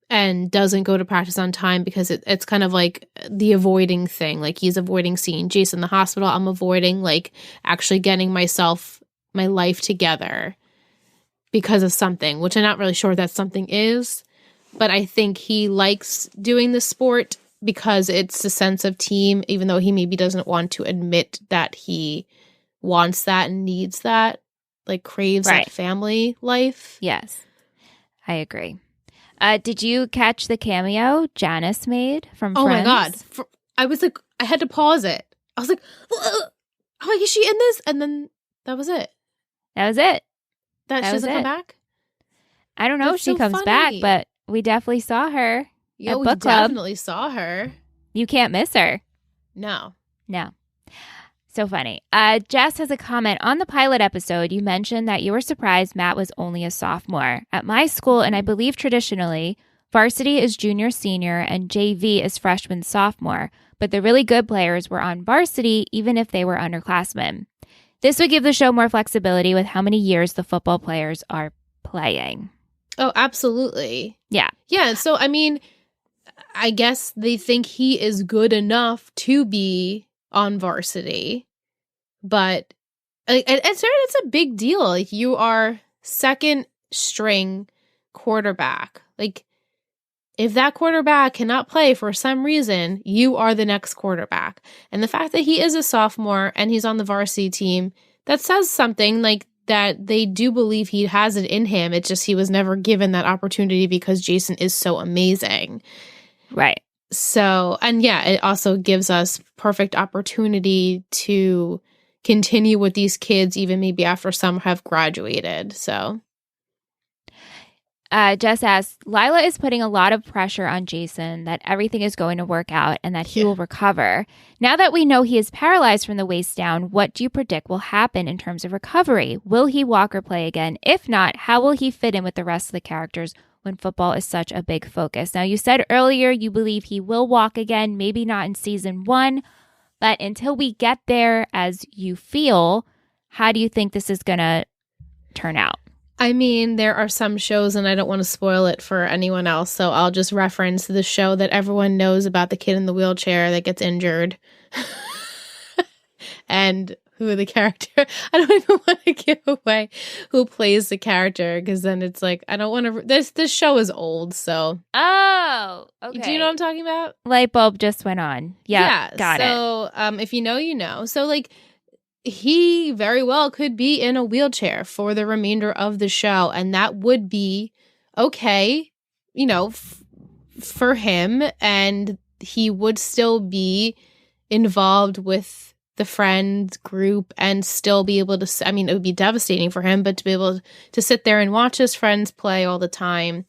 and doesn't go to practice on time because it's kind of like the avoiding thing. Like, he's avoiding seeing Jason in the hospital. I'm avoiding like actually getting my life together because of something, which I'm not really sure what that something is. But I think he likes doing the sport because it's a sense of team, even though he maybe doesn't want to admit that he wants that and needs that, like craves that family life. Yes, I agree. Did you catch the cameo Janice made from Friends? Oh my God. I was like, I had to pause it. I was like, oh, is she in this? And then that was it. That was it. That she doesn't come back? I don't know if she comes back, but we definitely saw her at book club. Definitely saw her. You can't miss her. No. So funny. Jess has a comment on the pilot episode. You mentioned that you were surprised Matt was only a sophomore. At my school, and I believe traditionally, varsity is junior, senior, and JV is freshman, sophomore. But the really good players were on varsity even if they were underclassmen. This would give the show more flexibility with how many years the football players are playing. Oh, absolutely. Yeah. Yeah. So, I mean, I guess they think he is good enough to be on varsity, but it's a big deal. Like, you are second string quarterback. Like, if that quarterback cannot play for some reason, you are the next quarterback. And the fact that he is a sophomore and he's on the varsity team, that says something, like that they do believe he has it in him. It's just he was never given that opportunity because Jason is so amazing. Right. So, and yeah, it also gives us perfect opportunity to continue with these kids, even maybe after some have graduated. So, Jess asks, Lila is putting a lot of pressure on Jason that everything is going to work out and that he will recover. Now that we know he is paralyzed from the waist down, what do you predict will happen in terms of recovery? Will he walk or play again? If not, how will he fit in with the rest of the characters when football is such a big focus? Now, you said earlier you believe he will walk again, maybe not in season 1, but until we get there, as you feel, how do you think this is going to turn out? I mean, there are some shows, and I don't want to spoil it for anyone else, so I'll just reference the show that everyone knows about, the kid in the wheelchair that gets injured. And who the character, I don't even want to give away who plays the character, because then it's like, I don't want to, this show is old, so. Oh, okay. Do you know what I'm talking about? Light bulb just went on. Yeah, got it. So, if you know, you know. So, like, he very well could be in a wheelchair for the remainder of the show, and that would be okay, for him, and he would still be involved with the friend group and still be able to, I mean, it would be devastating for him, but to be able to sit there and watch his friends play all the time,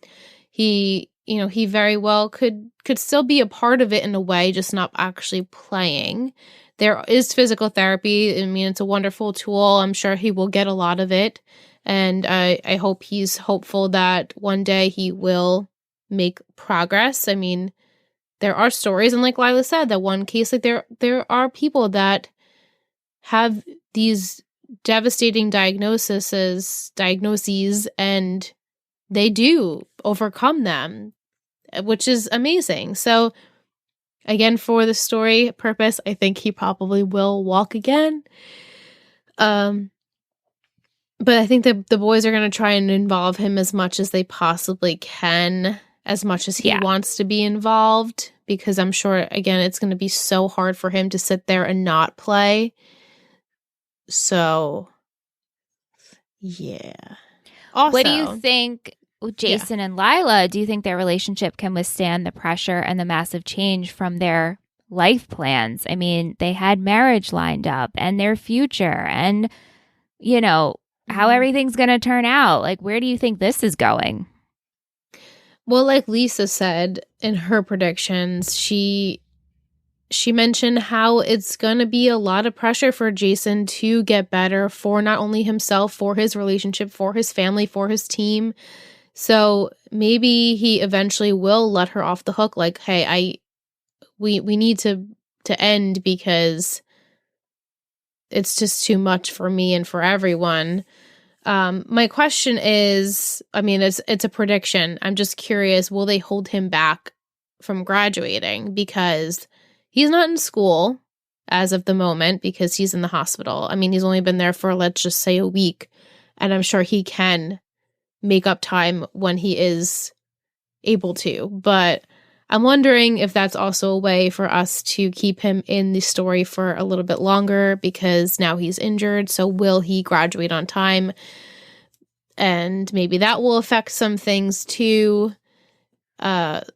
he very well could still be a part of it in a way, just not actually playing. There is physical therapy. I mean, it's a wonderful tool. I'm sure he will get a lot of it. And I hope he's hopeful that one day he will make progress. I mean, there are stories, and like Lila said, that one case, like there are people that have these devastating diagnoses, and they do overcome them, which is amazing. So again, for the story purpose, I think he probably will walk again. But I think that the boys are going to try and involve him as much as they possibly can, as much as he wants to be involved, because I'm sure, again, it's going to be so hard for him to sit there and not play. So, yeah. Also, what do you think, Jason and Lila, do you think their relationship can withstand the pressure and the massive change from their life plans? I mean, they had marriage lined up and their future and, you know, how everything's going to turn out. Like, where do you think this is going? Well, like Lisa said in her predictions, she mentioned how it's going to be a lot of pressure for Jason to get better, for not only himself, for his relationship, for his family, for his team. So maybe he eventually will let her off the hook. Like, hey, we need to end because it's just too much for me and for everyone. My question is, I mean, it's a prediction. I'm just curious, will they hold him back from graduating? Because he's not in school as of the moment because he's in the hospital. I mean, he's only been there for, let's just say, a week. And I'm sure he can make up time when he is able to. But I'm wondering if that's also a way for us to keep him in the story for a little bit longer because now he's injured. So will he graduate on time? And maybe that will affect some things too. But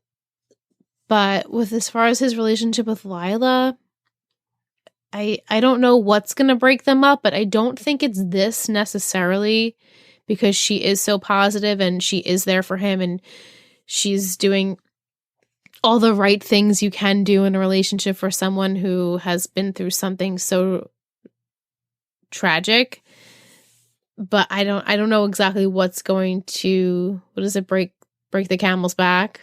with as far as his relationship with Lila, I don't know what's going to break them up, but I don't think it's this necessarily because she is so positive and she is there for him and she's doing all the right things you can do in a relationship for someone who has been through something so tragic. But I don't know exactly what's going to, what does it break the camel's back?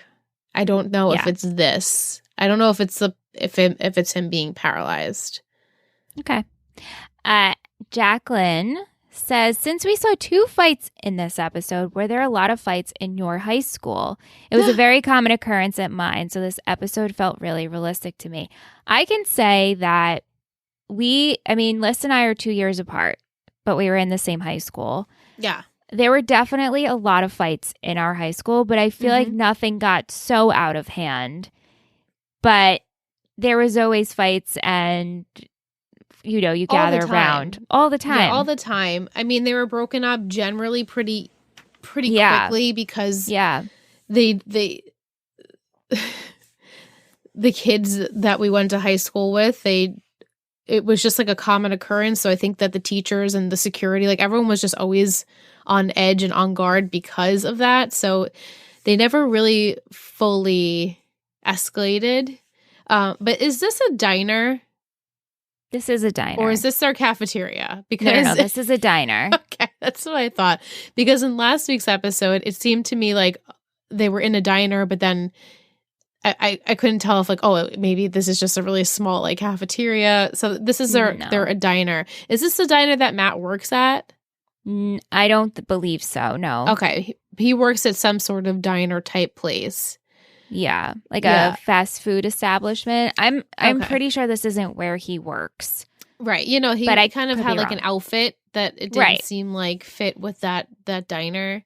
I don't know if it's this. I don't know if it's if it's him being paralyzed. Okay. Jacqueline says, since we saw 2 fights in this episode, were there a lot of fights in your high school? It was a very common occurrence at mine, so this episode felt really realistic to me. I can say that Liz and I are 2 years apart, but we were in the same high school. Yeah. There were definitely a lot of fights in our high school, but I feel like nothing got so out of hand. But there was always fights and, you know, you gather around all the time. Yeah, all the time. I mean, they were broken up generally pretty quickly because they the kids that we went to high school with, it was just like a common occurrence. So I think that the teachers and the security, like everyone was just always on edge and on guard because of that. So they never really fully escalated. But is this a diner? This is a diner. Or is this their cafeteria? Because no, this is a diner. Okay, that's what I thought. Because in last week's episode, it seemed to me like they were in a diner, but then I couldn't tell if like, oh, maybe this is just a really small like cafeteria. So this is they're a diner. Is this the diner that Matt works at? I don't believe so. No. Okay, he works at some sort of diner type place. Yeah, like a fast food establishment. I'm pretty sure this isn't where he works. Right. You know, but I kind of had like an outfit that it didn't seem like fit with that diner.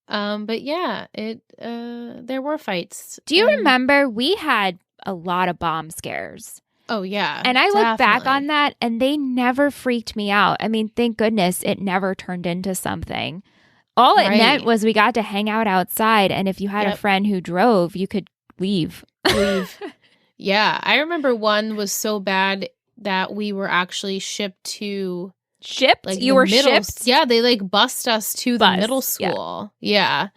But yeah, there were fights. Do you remember we had a lot of bomb scares? Oh yeah. And I look back on that and they never freaked me out. I mean, thank goodness it never turned into something. All it meant was we got to hang out outside, and if you had a friend who drove, you could leave. Yeah, I remember one was so bad that we were actually shipped. Like, you were shipped? Yeah, they like bussed us to the middle school. Yeah.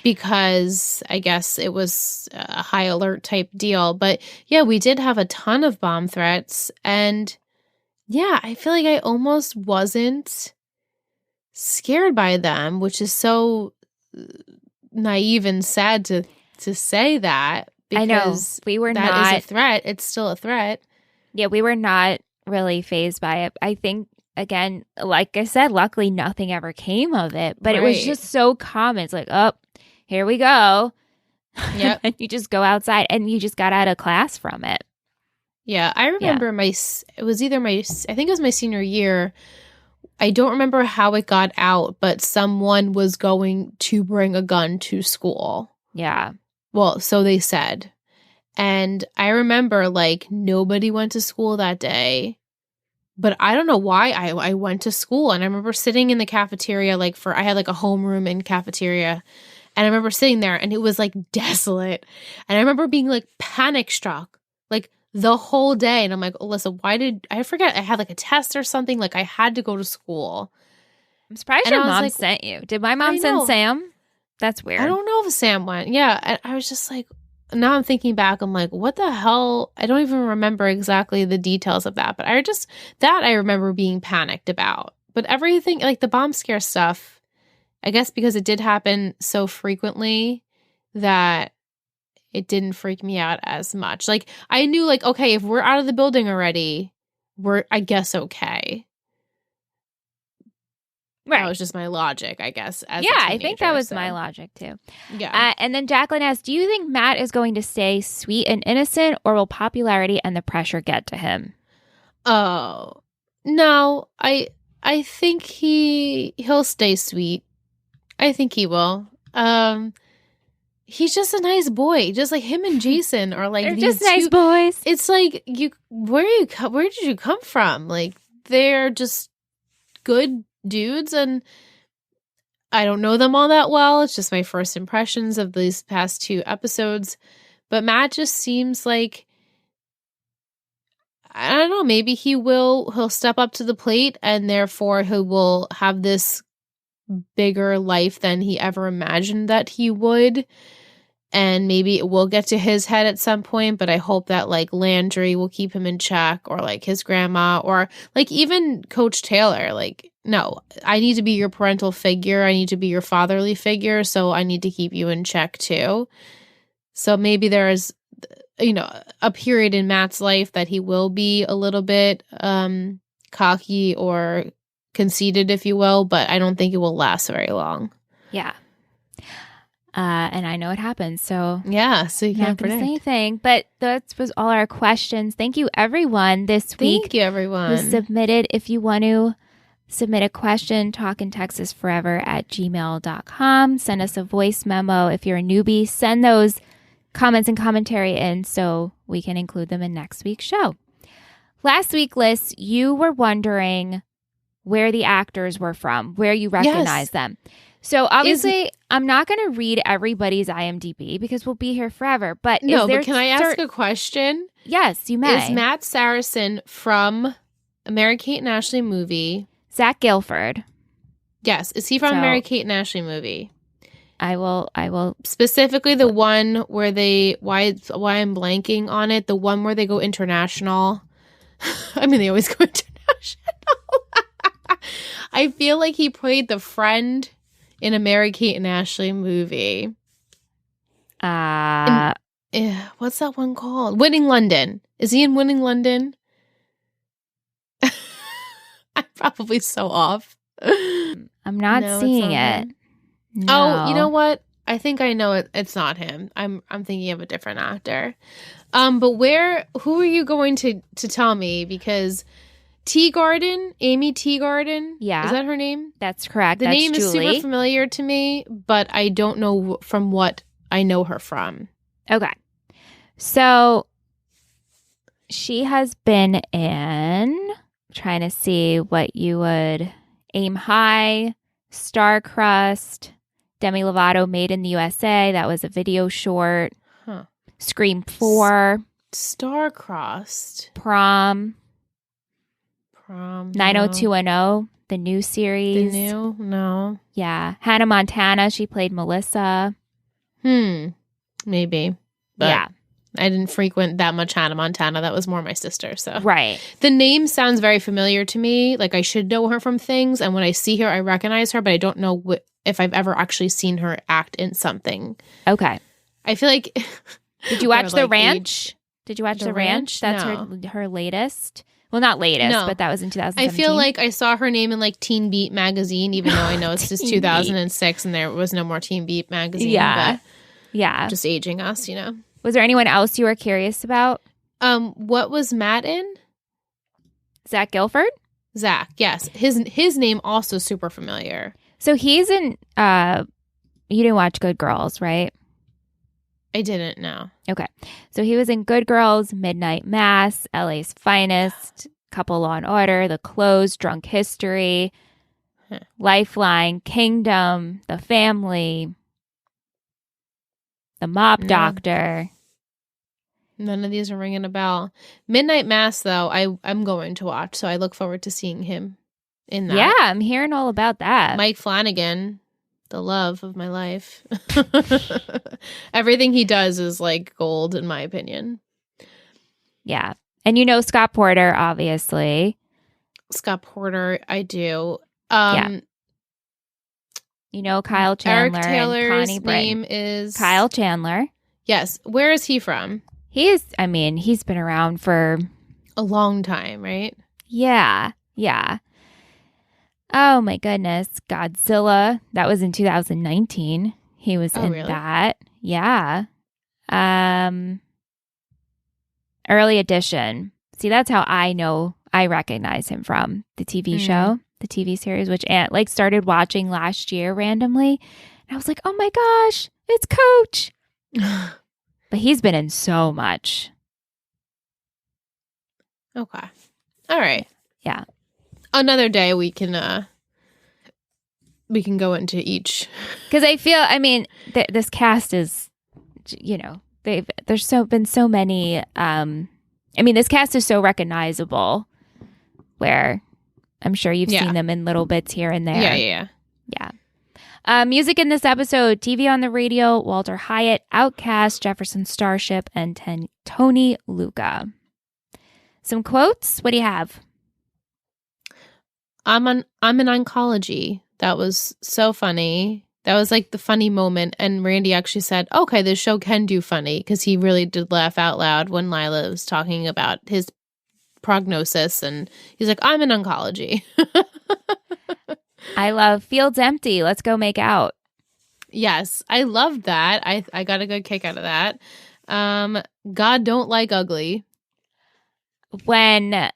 Because I guess it was a high alert type deal. But yeah, we did have a ton of bomb threats. And yeah, I feel like I almost wasn't scared by them, which is so naive and sad to say that, I know. because We were that is not. a threat. It's still a threat. Yeah, we were not really fazed by it. I think, again, like I said, luckily nothing ever came of it, but it was Right. just so common. It's like, oh, here we go. Yep. And you just go outside and you just got out of class from it. Yeah, I remember it was either I think it was my senior year. I don't remember how it got out, but someone was going to bring a gun to school. Yeah. Well, so they said. And I remember, like, nobody went to school that day. But I don't know why I went to school. And I remember sitting in the cafeteria, like, I had, like, a homeroom in cafeteria. And I remember sitting there, and it was, like, desolate. And I remember being, like, panic struck, like, the whole day. And I'm like, Alyssa, I forget, I had, like, a test or something. Like, I had to go to school. I'm surprised And your I was mom like, sent you. Did my mom I send know. Sam? That's weird. I don't know if Sam went. Yeah. And I was just like, now I'm thinking back, I'm like, what the hell? I don't even remember exactly the details of that. But I remember being panicked about. But everything, like the bomb scare stuff, I guess because it did happen so frequently that it didn't freak me out as much. Like, I knew, like, okay, if we're out of the building already, we're, I guess, okay. Right. That was just my logic, I guess. As Yeah, a I think that was so. my logic too. Yeah. And then Jacqueline asks, do you think Matt is going to stay sweet and innocent, or will popularity and the pressure get to him? Oh, no, I think he'll stay sweet. I think he will. He's just a nice boy. Just like him and Jason are like They're these just nice two, boys. It's like where did you come from? Like, they're just good dudes, and I don't know them all that well. It's just my first impressions of these past 2 episodes. But Matt just seems like, I don't know, maybe he'll step up to the plate, and therefore he will have this bigger life than he ever imagined that he would. And maybe it will get to his head at some point, but I hope that, like, Landry will keep him in check, or like his grandma, or like even Coach Taylor. Like, no, I need to be your parental figure. I need to be your fatherly figure. So I need to keep you in check too. So maybe there is, a period in Matt's life that he will be a little bit cocky or conceited, if you will, but I don't think it will last very long. Yeah. And I know it happens, so yeah, so you can't predict say anything. But that was all our questions. Thank you, everyone. This week, thank you, everyone. Was submitted. If you want to submit a question, talkintexasforever@gmail.com. Send us a voice memo. If you're a newbie, send those comments and commentary in so we can include them in next week's show. Last week, Liz, you were wondering where the actors were from, where you recognize them. So obviously, I'm not going to read everybody's IMDb because we'll be here forever. But but can I ask a question? Yes, you may. Is Matt Saracen from a Mary-Kate and Ashley movie? Zach Gilford. Yes. Is he from a Mary-Kate and Ashley movie? I will. Specifically the one where why I'm blanking on it, the one where they go international. I mean, they always go international. I feel like he played the friend in a Mary-Kate and Ashley movie. What's that one called? Winning London. Is he in Winning London? I'm probably so off. I'm not seeing it. No. Oh, you know what? I think I know it. It's not him. I'm thinking of a different actor. But who are you going to tell me? Because Amy Teagarden. Yeah. Is that her name? That's correct. The That's name is Julie. super familiar to me, but I don't know from what I know her from. Okay. So she has been in, trying to see what you would, Aim High, Star Crust, Demi Lovato, Made in the USA. That was a video short. Huh. Scream 4. Star-Crossed. Prom. 90210, the new series. No. Yeah. Hannah Montana, she played Melissa. Maybe. But yeah. I didn't frequent that much Hannah Montana. That was more my sister. So Right. the name sounds very familiar to me. Like I should know her from things. And when I see her, I recognize her, but I don't know if I've ever actually seen her act in something. Okay. I feel like. Did you watch The Ranch? Did you watch The Ranch? That's No. her latest. Well, not latest, No. but that was in 2017. I feel like I saw her name in like Teen Beat magazine, even though I know it's just 2006 and there was no more Teen Beat magazine. Yeah. But yeah. just aging us, you know. Was there anyone else you were curious about? What was Matt in? Zach Gilford? Zach, yes. His name also super familiar. So he's in you didn't watch Good Girls, right? I didn't know. Okay. So he was in Good Girls, Midnight Mass, LA's Finest, Couple Law and Order, The Close, Drunk History, Lifeline, Kingdom, The Family, The Mop Doctor. None of these are ringing a bell. Midnight Mass, though, I'm going to watch, so I look forward to seeing him in that. Yeah, I'm hearing all about that. Mike Flanagan, the love of my life. Everything he does is like gold, in my opinion. Yeah. And you know Scott Porter, obviously. Scott Porter, I do. Yeah. You know Kyle Chandler. Eric Taylor's and Connie Britton. name is Kyle Chandler. Yes. Where is he from? He's been around for A long time, right? Yeah. Oh my goodness. Godzilla. That was in 2019. He was in really? that. Yeah. Early Edition. See, that's how I recognize him from the TV show, the TV series, which Aunt started watching last year randomly. And I was like, oh my gosh, it's Coach. But he's been in so much. Okay. All right. Yeah. Another day we can go into each. Because I feel, this cast is, there's been so many. This cast is so recognizable. Where I'm sure you've seen them in little bits here and there. Yeah. Music in this episode: TV on the Radio, Walter Hyatt, Outkast, Jefferson Starship, and Tony Luca. Some quotes. What do you have? I'm in oncology. That was so funny. That was like the funny moment. And Randy actually said, okay, this show can do funny, because he really did laugh out loud when Lila was talking about his prognosis. And he's like, I'm in oncology. I love Fields Empty. Let's go make out. Yes, I loved that. I got a good kick out of that. God don't like ugly. When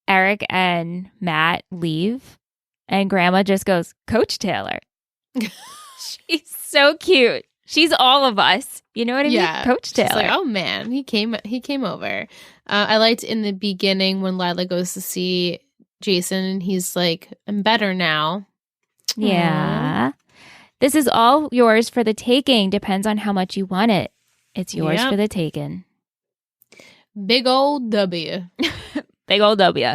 Eric and Matt leave and Grandma just goes, Coach Taylor. She's so cute. She's all of us. You know what I mean? Coach Taylor. She's like, oh man, he came over. I liked in the beginning when Lila goes to see Jason and he's like, I'm better now. Yeah. This is all yours for the taking. Depends on how much you want it. It's yours for the taking. Big old W. Big old W.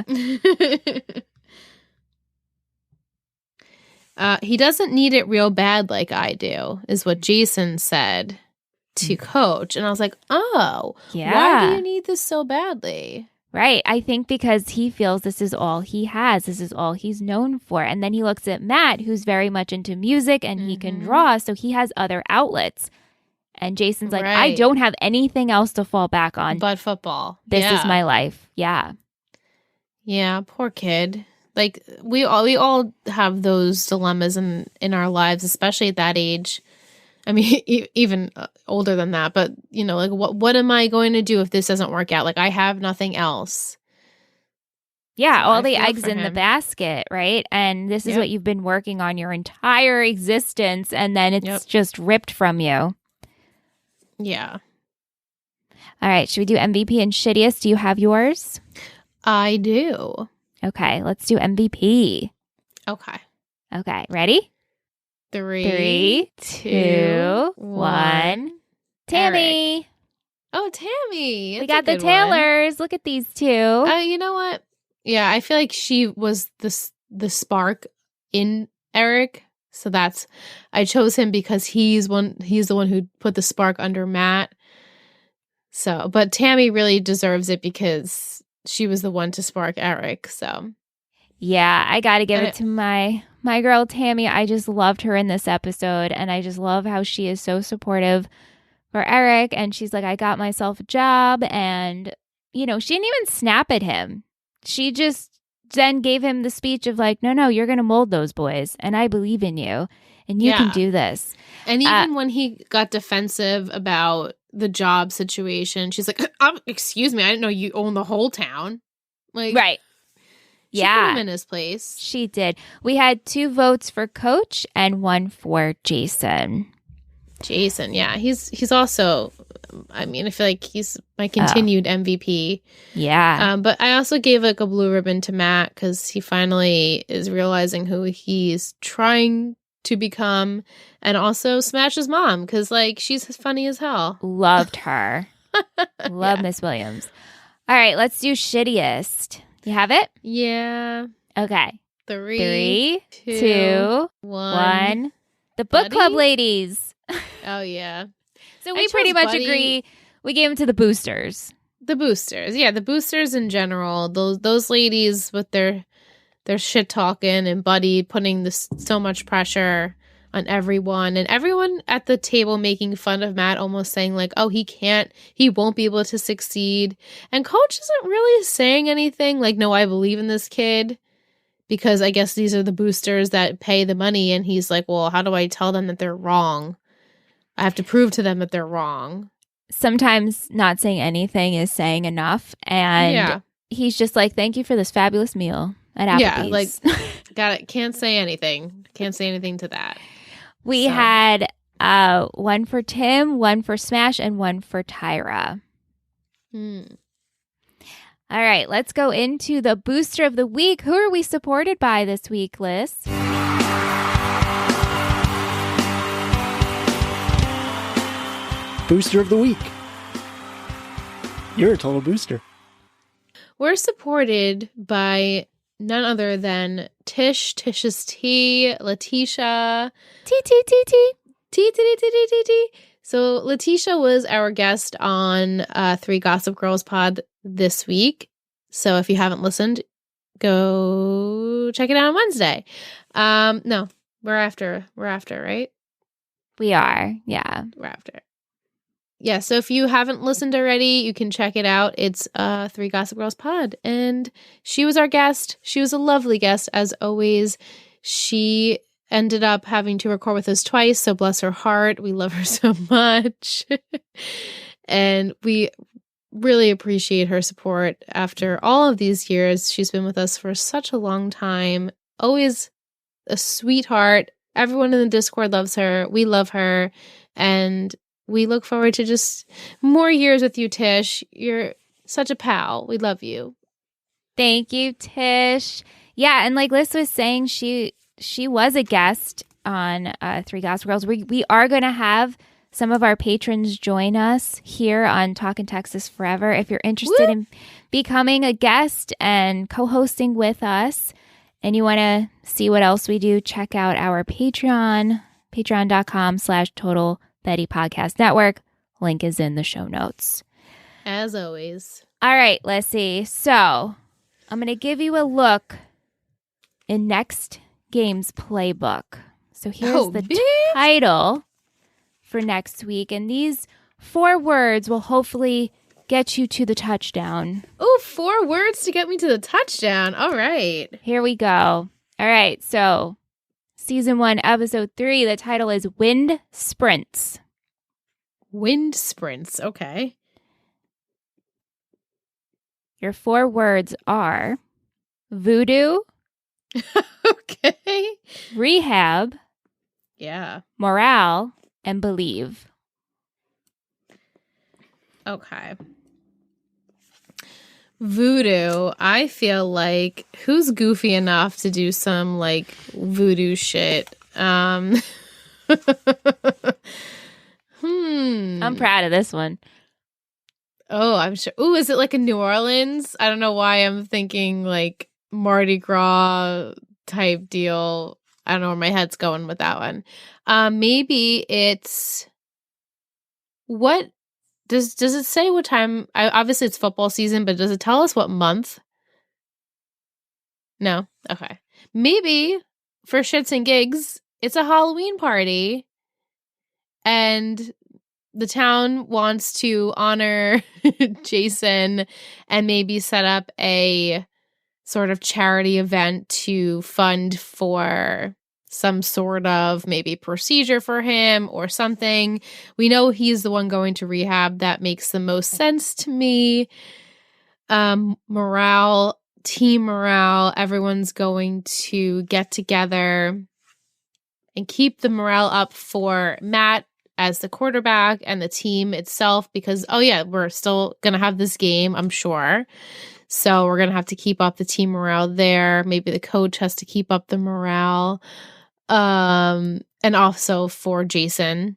He doesn't need it real bad like I do, is what Jason said to Coach. And I was like, oh, why do you need this so badly? Right. I think because he feels this is all he has. This is all he's known for. And then he looks at Matt, who's very much into music and he can draw. So he has other outlets. And Jason's like, I don't have anything else to fall back on. But football. This is my life. Yeah. Yeah. Poor kid. Like we all have those dilemmas in our lives, especially at that age. I mean, even older than that, but like what am I going to do if this doesn't work out? Like I have nothing else. Yeah, so all the eggs in the basket, right? And this is what you've been working on your entire existence, and then it's just ripped from you. Yeah. All right, should we do MVP and shittiest? Do you have yours? I do. Okay, let's do MVP. Okay, ready? 3, 2, 1. Tammy. Eric. Oh, Tammy. We got the Taylors. Look at these two. You know what? Yeah, I feel like she was the spark in Eric. So I chose him because he's the one who put the spark under Matt. So, but Tammy really deserves it because she was the one to spark Eric. So, Yeah, I got to give and it to my girl Tammy. I just loved her in this episode, and I just love how she is so supportive for Eric. And she's like, I got myself a job, and she didn't even snap at him. She just then gave him the speech of like, no, you're going to mold those boys, and I believe in you, and you can do this. And even when he got defensive about the job situation, she's like, excuse me, I didn't know you own the whole town. Like, right. She put him in his place. She did. We had 2 votes for Coach and 1 for Jason. Jason, yeah. He's also, I mean, I feel like he's my continued MVP. Yeah. But I also gave like a blue ribbon to Matt because he finally is realizing who he's trying to become, and also Smash's mom because like she's funny as hell. Loved her. Love Miss Williams. All right, let's do shittiest. You have it? Yeah. Okay. 3, 2, 1. The book club ladies. Oh, yeah. So we pretty much agree. We gave them to the boosters. The boosters. Yeah, the boosters in general. Those ladies with their shit talking, and Buddy putting so much pressure on everyone, and everyone at the table making fun of Matt, almost saying like, oh, he won't be able to succeed. And Coach isn't really saying anything like, no, I believe in this kid, because I guess these are the boosters that pay the money. And he's like, well, how do I tell them that they're wrong? I have to prove to them that they're wrong. Sometimes not saying anything is saying enough. And he's just like, thank you for this fabulous meal at Applebee's. Yeah, like, got it. Can't say anything. Can't say anything to that. We had 1 for Tim, 1 for Smash, and 1 for Tyra. All right, let's go into the booster of the week. Who are we supported by this week, Liz? Booster of the week. You're a total booster. We're supported by none other than Tish's Tea, Letitia. T. So Letitia was our guest on 3 Gossip Girls pod this week. So if you haven't listened, go check it out on Wednesday. No, we're after, right? We are, yeah. We're after. Yeah, so if you haven't listened already, you can check it out. It's 3 Gossip Girls pod. And she was our guest. She was a lovely guest, as always. She ended up having to record with us twice, so bless her heart. We love her so much. And we really appreciate her support after all of these years. She's been with us for such a long time. Always a sweetheart. Everyone in the Discord loves her. We love her. And we look forward to just more years with you, Tish. You're such a pal. We love you. Thank you, Tish. Yeah, and like Liz was saying, she was a guest on 3 Gossip Girls. We are going to have some of our patrons join us here on Talkin' Texas Forever. If you're interested in becoming a guest and co-hosting with us, and you want to see what else we do, check out our Patreon, patreon.com/Total Betty Podcast Network. Link is in the show notes. As always. All right, let's see. So I'm going to give you a look in next game's playbook. So here's the title for next week. And these 4 words will hopefully get you to the touchdown. Oh, 4 words to get me to the touchdown. All right. Here we go. All right. So season 1, episode 3, the title is Wind Sprints. Wind Sprints. Okay. Your 4 words are voodoo. Okay. Rehab. Yeah. Morale and believe. Okay. Voodoo. I feel like who's goofy enough to do some like voodoo shit? I'm proud of this one. Oh, I'm sure. Oh, is it like in New Orleans? I don't know why I'm thinking like Mardi Gras type deal. I don't know where my head's going with that one. Maybe it's what Does it say what time? Obviously, it's football season, but does it tell us what month? No? Okay. Maybe for shits and gigs, it's a Halloween party and the town wants to honor Jason and maybe set up a sort of charity event to fund for some sort of maybe procedure for him or something. We know he's the one going to rehab. That makes the most sense to me. Morale, team morale, everyone's going to get together and keep the morale up for Matt as the quarterback and the team itself because, oh yeah, we're still going to have this game, I'm sure. So we're going to have to keep up the team morale there. Maybe the coach has to keep up the morale. And also for Jason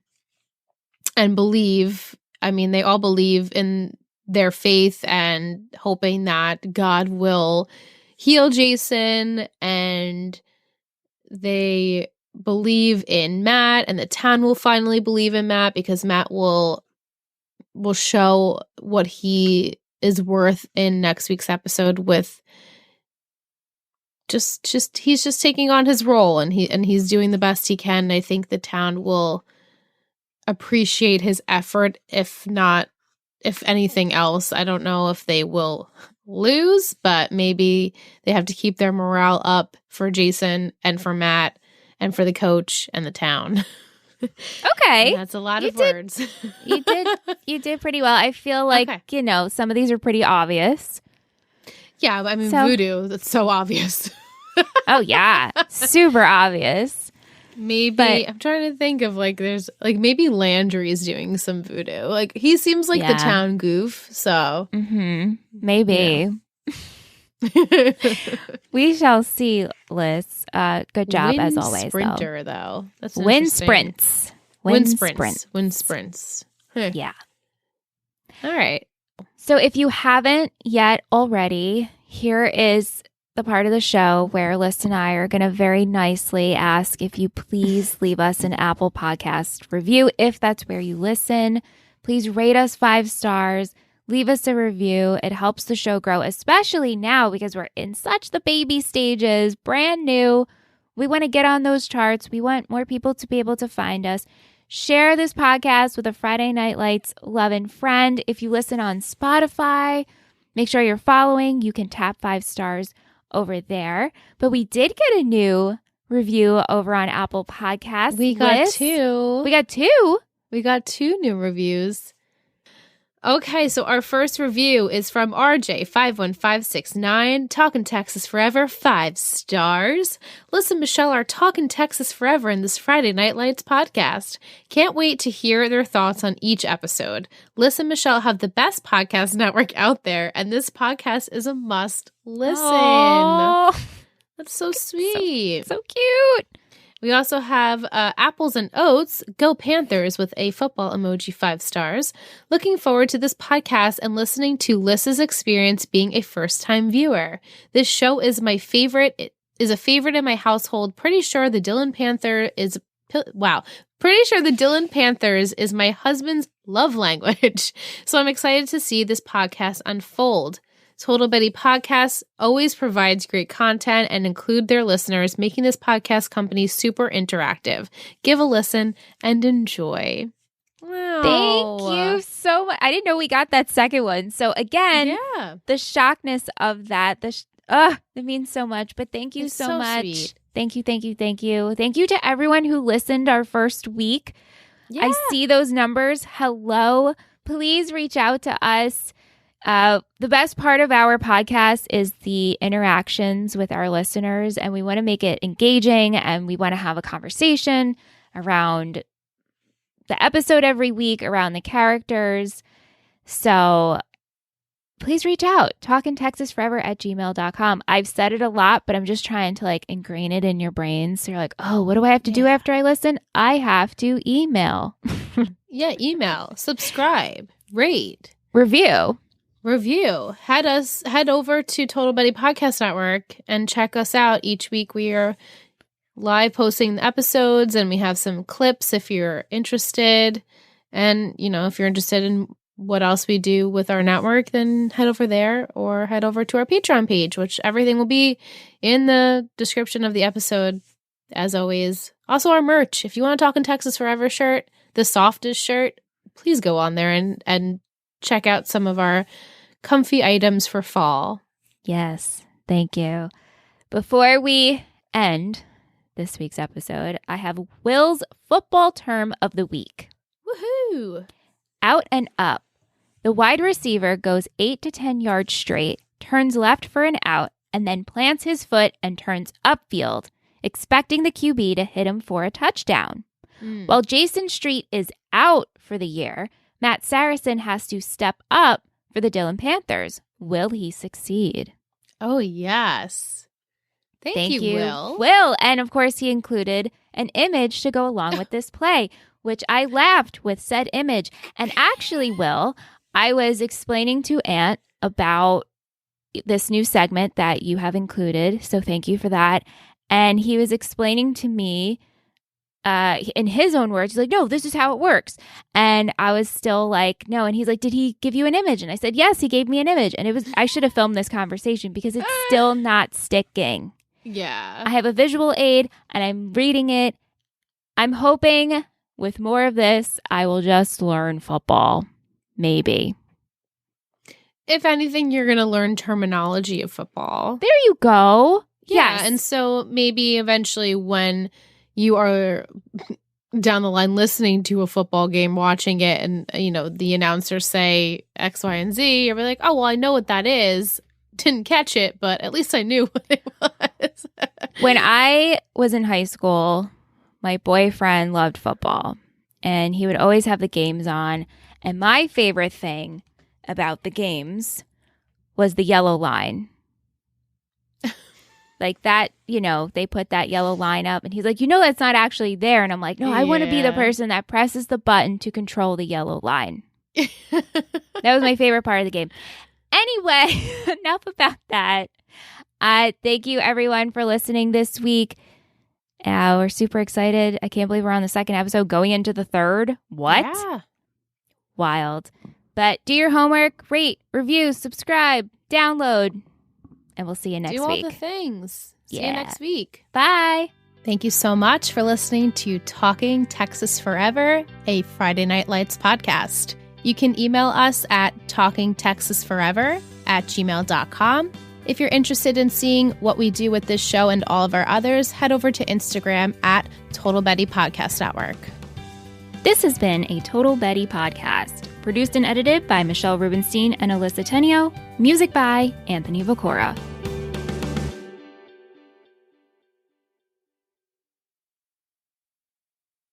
and believe, I mean, they all believe in their faith and hoping that God will heal Jason, and they believe in Matt, and the town will finally believe in Matt because Matt will show what he is worth in next week's episode with just he's just taking on his role and he's doing the best he can. And I think the town will appreciate his effort, if anything else. I don't know if they will lose, but maybe they have to keep their morale up for Jason and for Matt and for the coach and the town. Okay. And that's a lot of words. You did pretty well. I feel like, some of these are pretty obvious. Yeah, I mean, voodoo, that's so obvious. Oh, yeah. Super obvious. Maybe, I'm trying to think of, there's, maybe Landry's doing some voodoo. He seems like the town goof, so. Mm-hmm. Maybe. We shall see, Liz. Good job, as always. Sprinter, though. That's Wind sprints. Wind sprints. Huh. Yeah. All right. So if you haven't yet already, here is the part of the show where Liz and I are going to very nicely ask if you please leave us an Apple Podcast review. If that's where you listen, please rate us 5 stars. Leave us a review. It helps the show grow, especially now because we're in such the baby stages, brand new. We want to get on those charts. We want more people to be able to find us. Share this podcast with a Friday Night Lights loving friend. If you listen on Spotify, make sure you're following. You can tap 5 stars over there. But we did get a new review over on Apple Podcasts. We got 2. We got 2 new reviews. Okay, so our first review is from RJ51569, Talkin' Texas Forever, 5 stars. Listen, Michelle, are Talkin' Texas Forever in this Friday Night Lights podcast. Can't wait to hear their thoughts on each episode. Listen, Michelle, have the best podcast network out there, and this podcast is a must listen. Aww. That's so sweet. So cute. We also have Apples and Oats, Go Panthers, with a football emoji, 5 stars. Looking forward to this podcast and listening to Liz's experience being a first-time viewer. This show is my favorite. It is a favorite in my household. Pretty sure the Dylan Panthers is my husband's love language. So I'm excited to see this podcast unfold. Total Betty Podcast always provides great content and include their listeners, making this podcast company super interactive. Give a listen and enjoy. Wow. Thank you so much. I didn't know we got that second one. So again, the shockness of that, it means so much. But thank you so much. Sweet. Thank you. Thank you to everyone who listened our first week. Yeah. I see those numbers. Hello. Please reach out to us. The best part of our podcast is the interactions with our listeners, and we want to make it engaging, and we want to have a conversation around the episode every week, around the characters. So please reach out. talkintexasforever@gmail.com. I've said it a lot, but I'm just trying to ingrain it in your brains. So you're like, oh, what do I have to do after I listen? I have to email. Email, subscribe, rate, review. Head over to Total Betty Podcast Network and check us out. Each week we are live posting the episodes, and we have some clips if you're interested. And, if you're interested in what else we do with our network, then head over there or head over to our Patreon page, which everything will be in the description of the episode, as always. Also, our merch. If you want a Talking Texas Forever shirt, the softest shirt, please go on there and check out some of our comfy items for fall. Yes, thank you. Before we end this week's episode, I have Will's football term of the week. Woohoo! Out and up. The wide receiver goes 8 to 10 yards straight, turns left for an out, and then plants his foot and turns upfield, expecting the QB to hit him for a touchdown. While Jason Street is out for the year, Matt Saracen has to step up for the Dillon Panthers. Will he succeed? Oh, yes. Thank you, Will. Will. And of course, he included an image to go along with this play, which I laughed with said image. And actually, Will, I was explaining to Aunt about this new segment that you have included. So thank you for that. And he was explaining to me in his own words, he's like, no, this is how it works. And I was still like, no. And he's like, did he give you an image? And I said, yes, he gave me an image. And I should have filmed this conversation because it's still not sticking. Yeah. I have a visual aid and I'm reading it. I'm hoping with more of this, I will just learn football. Maybe. If anything, you're going to learn terminology of football. There you go. Yeah. Yes. And so maybe eventually when you are down the line listening to a football game, watching it, and, you know, the announcers say X, Y, and Z, you'll be like, oh, well, I know what that is. Didn't catch it, but at least I knew what it was. When I was in high school, my boyfriend loved football, and he would always have the games on. And my favorite thing about the games was the yellow line. Like that, you know, they put that yellow line up and he's like, you know, that's not actually there. And I'm like, no, I want to be the person that presses the button to control the yellow line. That was my favorite part of the game. Anyway, enough about that. Thank you, everyone, for listening this week. We're super excited. I can't believe we're on the second episode going into the third. What? Yeah. Wild. But do your homework, rate, review, subscribe, download. And we'll see you next week. Do all the things. See you next week. Bye. Thank you so much for listening to Talking Texas Forever, a Friday Night Lights podcast. You can email us at talkingtexasforever@gmail.com. If you're interested in seeing what we do with this show and all of our others, head over to Instagram at Total Betty Podcast Network. This has been a Total Betty podcast, produced and edited by Michelle Rubenstein and Alyssa Tenio, music by Anthony Vicora.